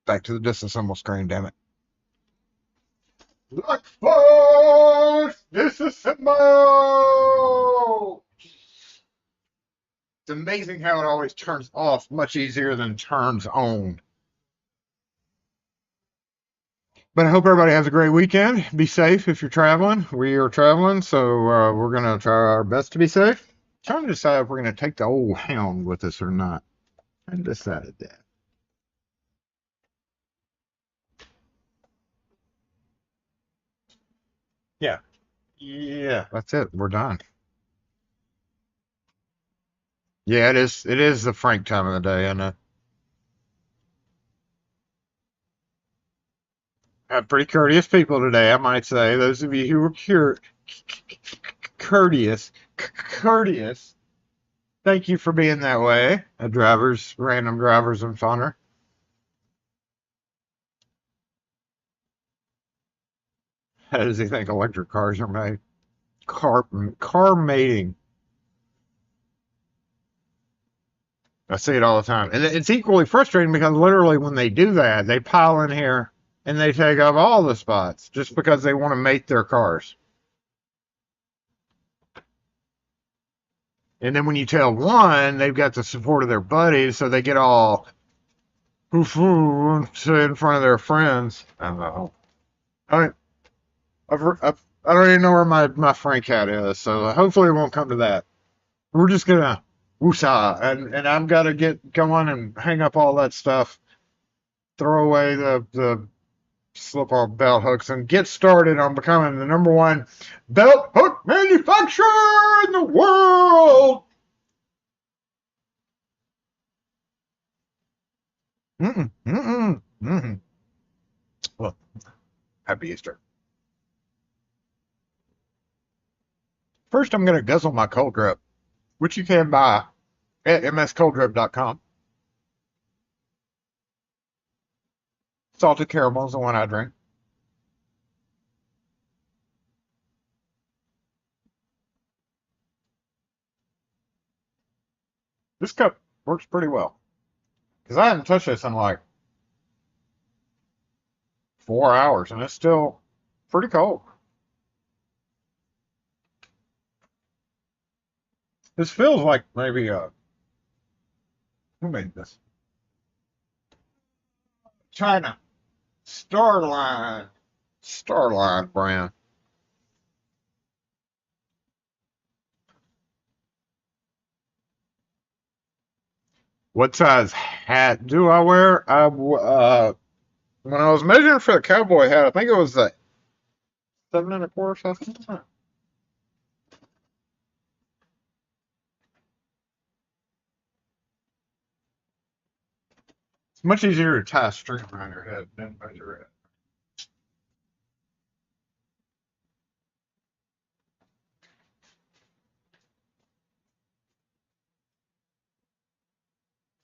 Back to the disassemble screen, damn it. Lock force! Disassemble! It's amazing how it always turns off much easier than turns on. But I hope everybody has a great weekend. Be safe if you're traveling. We are traveling, so we're going to try our best to be safe. Trying to decide if we're going to take the old hound with us or not. I decided that. Yeah. Yeah, that's it. We're done. Yeah, it is. It is the Frank time of the day, and have pretty courteous people today, I might say. Those of you who were courteous, thank you for being that way. Random drivers and funner. How does he think electric cars are made? Car, car mating. I see it all the time. And it's equally frustrating because literally when they do that, they pile in here and they take up all the spots just because they want to mate their cars. And then when you tell one, they've got the support of their buddies, so they get all in front of their friends. I don't know. I, I don't even know where my Frank hat is, so hopefully it won't come to that. We're just gonna woosah, and I'm gotta get going and hang up all that stuff, throw away the slip off belt hooks, and get started on becoming the #1 belt hook manufacturer in the world. Mm-mm, mm-mm, mm-mm. Well, happy Easter. First, I'm gonna guzzle my cold drip, which you can buy at mscolddrip.com. Salted caramel is the one I drink. This cup works pretty well because I haven't touched this in like 4 hours, and it's still pretty cold. This feels like maybe who made this? China. Starline brand. What size hat do I wear? When I was measuring for the cowboy hat, I think it was a 7 1/4 something. It's much easier to tie a string around your head than measure it.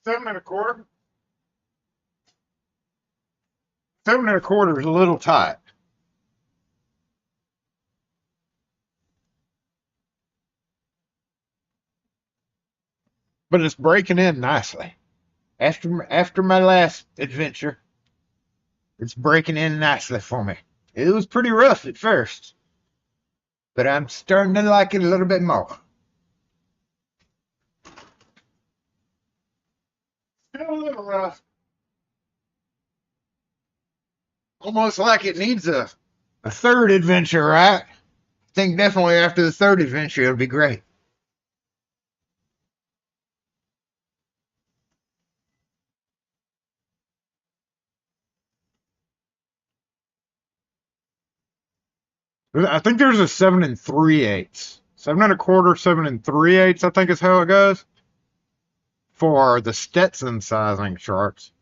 Seven and a quarter. 7 1/4 is a little tight. But it's breaking in nicely. After my last adventure, it's breaking in nicely for me. It was pretty rough at first, but I'm starting to like it a little bit more. Still a little rough. Almost like it needs a third adventure, right? I think definitely after the third adventure, it'll be great. I think there's a 7 3/8. 7 1/4, 7 3/8, I think is how it goes for the Stetson sizing charts.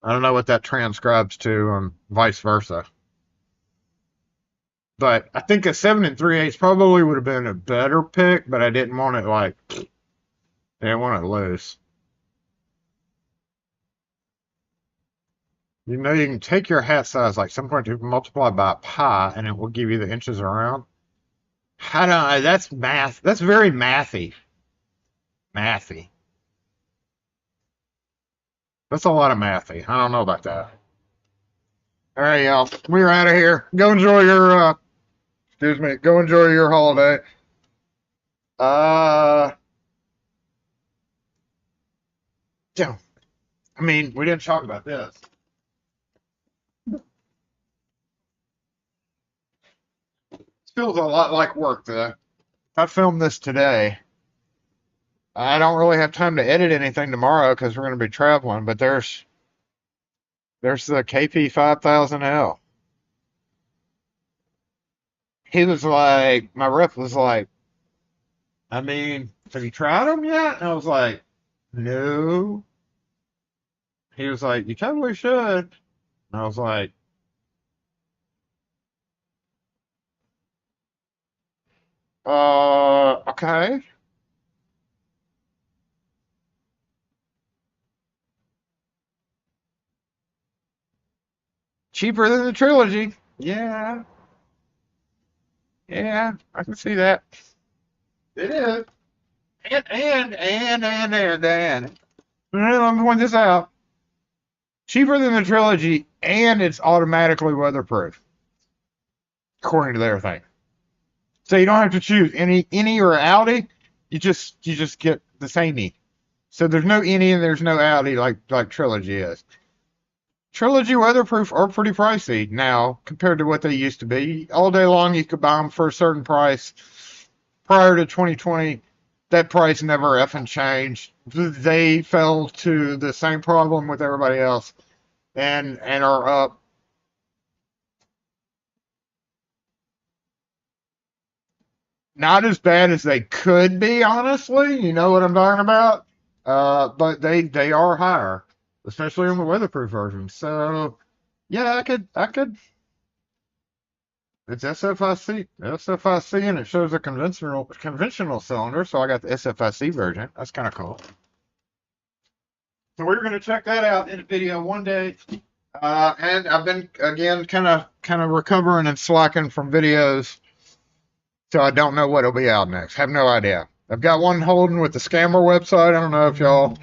I don't know what that transcribes to and vice versa. But I think a 7 3/8 probably would have been a better pick, but I didn't want it like, I didn't want it loose. You know, you can take your hat size like 7.2 multiply by pi, and it will give you the inches around. How do I? That's math. That's very mathy. Mathy. That's a lot of mathy. I don't know about that. All right, y'all. We're out of here. Go enjoy your. Excuse me. Go enjoy your holiday. Yeah. I mean, we didn't talk about this. It feels a lot like work, though. I filmed this today. I don't really have time to edit anything tomorrow because we're going to be traveling. But there's the KP 5000L. He was like, my rep was like, I mean, have you tried them yet? And I was like, no. He was like, you totally should. And I was like, okay. Cheaper than the trilogy. Yeah. Yeah, I can see that. It is. And. Let me point this out. Cheaper than the trilogy, and it's automatically weatherproof, according to their thing. So you don't have to choose any or Audi. You just get the samey. So there's no any and there's no Audi like trilogy is. Trilogy weatherproof are pretty pricey now compared to what they used to be. All day long you could buy them for a certain price. Prior to 2020, that price never effing changed. They fell to the same problem with everybody else and are up. Not as bad as they could be, honestly. You know what I'm talking about? But they are higher, especially on the weatherproof version. So yeah, I could. It's SFIC, and it shows a conventional cylinder. So I got the SFIC version. That's kind of cool. So we're gonna check that out in a video one day. And I've been again kind of recovering and slacking from videos, so I don't know what'll be out next. Have no idea. I've got one holding with the scammer website. I don't know if y'all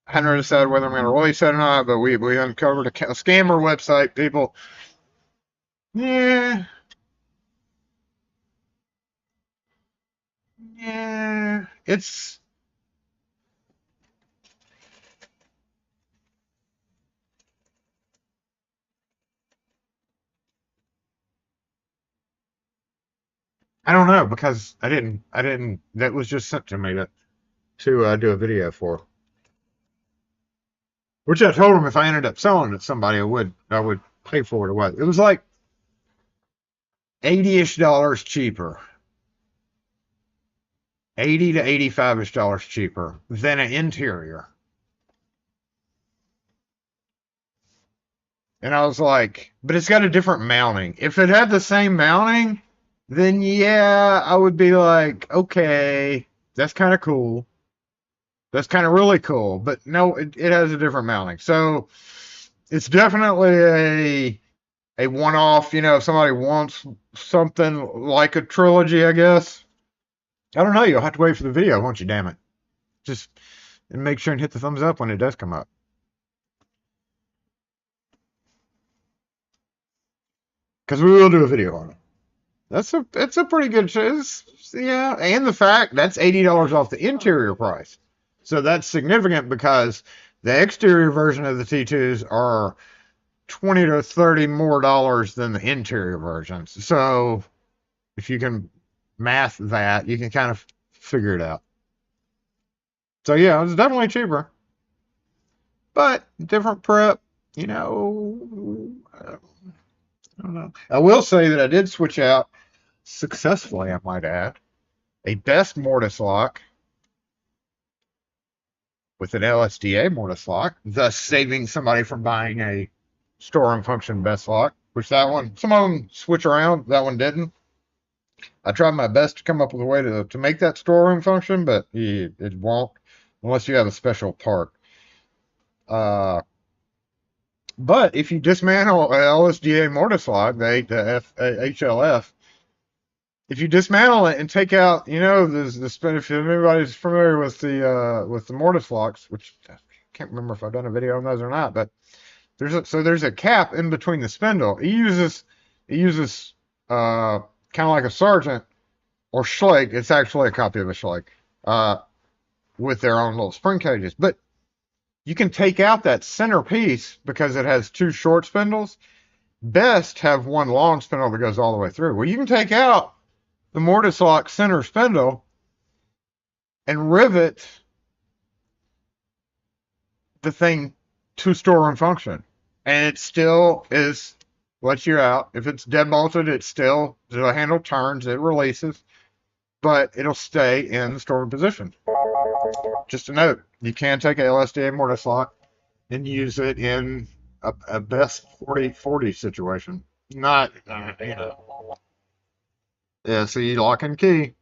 hadn't decided whether I'm going to release it or not, but we uncovered a scammer website. People, yeah, yeah, it's. I don't know because I didn't. That was just sent to me to do a video for. Which I told him if I ended up selling it to somebody, I would pay for it. It was like $80-ish cheaper, 80 to $85-ish cheaper than an interior. And I was like, but it's got a different mounting. If it had the same mounting, then yeah, I would be like, okay, that's kind of cool. That's kind of really cool. But no, it has a different mounting. So it's definitely a one-off. You know, if somebody wants something like a trilogy, I guess. I don't know. You'll have to wait for the video, won't you? Damn it. Just and make sure and hit the thumbs up when it does come up. Because we will do a video on it. It's a pretty good choice. Yeah, and the fact that's $80 off the interior price. So that's significant because the exterior version of the T2s are 20 to 30 more dollars than the interior versions. So if you can math that, you can kind of figure it out. So yeah, it's definitely cheaper. But different prep, you know, I don't know. I will say that I did switch out successfully, I might add, a best mortise lock with an LSDA mortise lock, thus saving somebody from buying a storeroom function best lock, which that one, some of them switch around, that one didn't. I tried my best to come up with a way to make that storeroom function, but it won't unless you have a special part. But if you dismantle an LSDA mortise lock, HLF, if you dismantle it and take out, if anybody's familiar with the mortise locks, which I can't remember if I've done a video on those or not, but there's a cap in between the spindle. It uses kind of like a sergeant or Schlage. It's actually a copy of a Schlage with their own little spring cages. But you can take out that center piece because it has two short spindles. Best have one long spindle that goes all the way through. Well, you can take out the mortise lock center spindle and rivet the thing to storeroom function. And it still lets you out. If it's dead bolted, the handle turns, it releases, but it'll stay in the storeroom position. Just a note, you can take a LSDA mortise lock and use it in a best 40-40 situation. Not, Yeah, see, lock and key.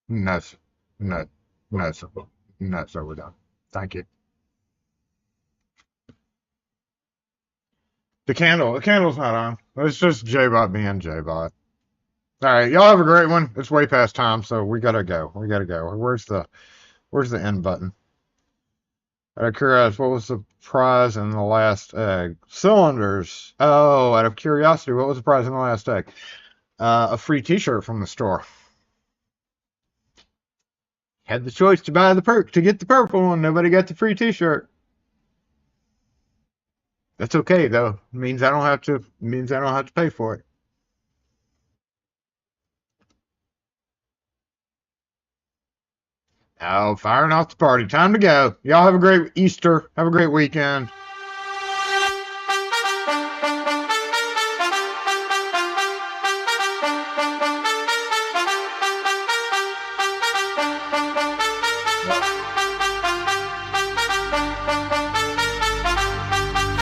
No, no, no, sir. No, sir, we're done. Thank you. The candle's not on. It's just J-Bot being J-Bot. All right, y'all have a great one. It's way past time, so we gotta go. Where's the end button? Out of curiosity, what was the prize in the last egg? Cylinders. Oh, out of curiosity, what was the prize in the last egg? A free T-shirt from the store. Had the choice to get the purple one. Nobody got the free T-shirt. That's okay though. It means I don't have to pay for it. Oh, firing off the party. Time to go. Y'all have a great Easter. Have a great weekend.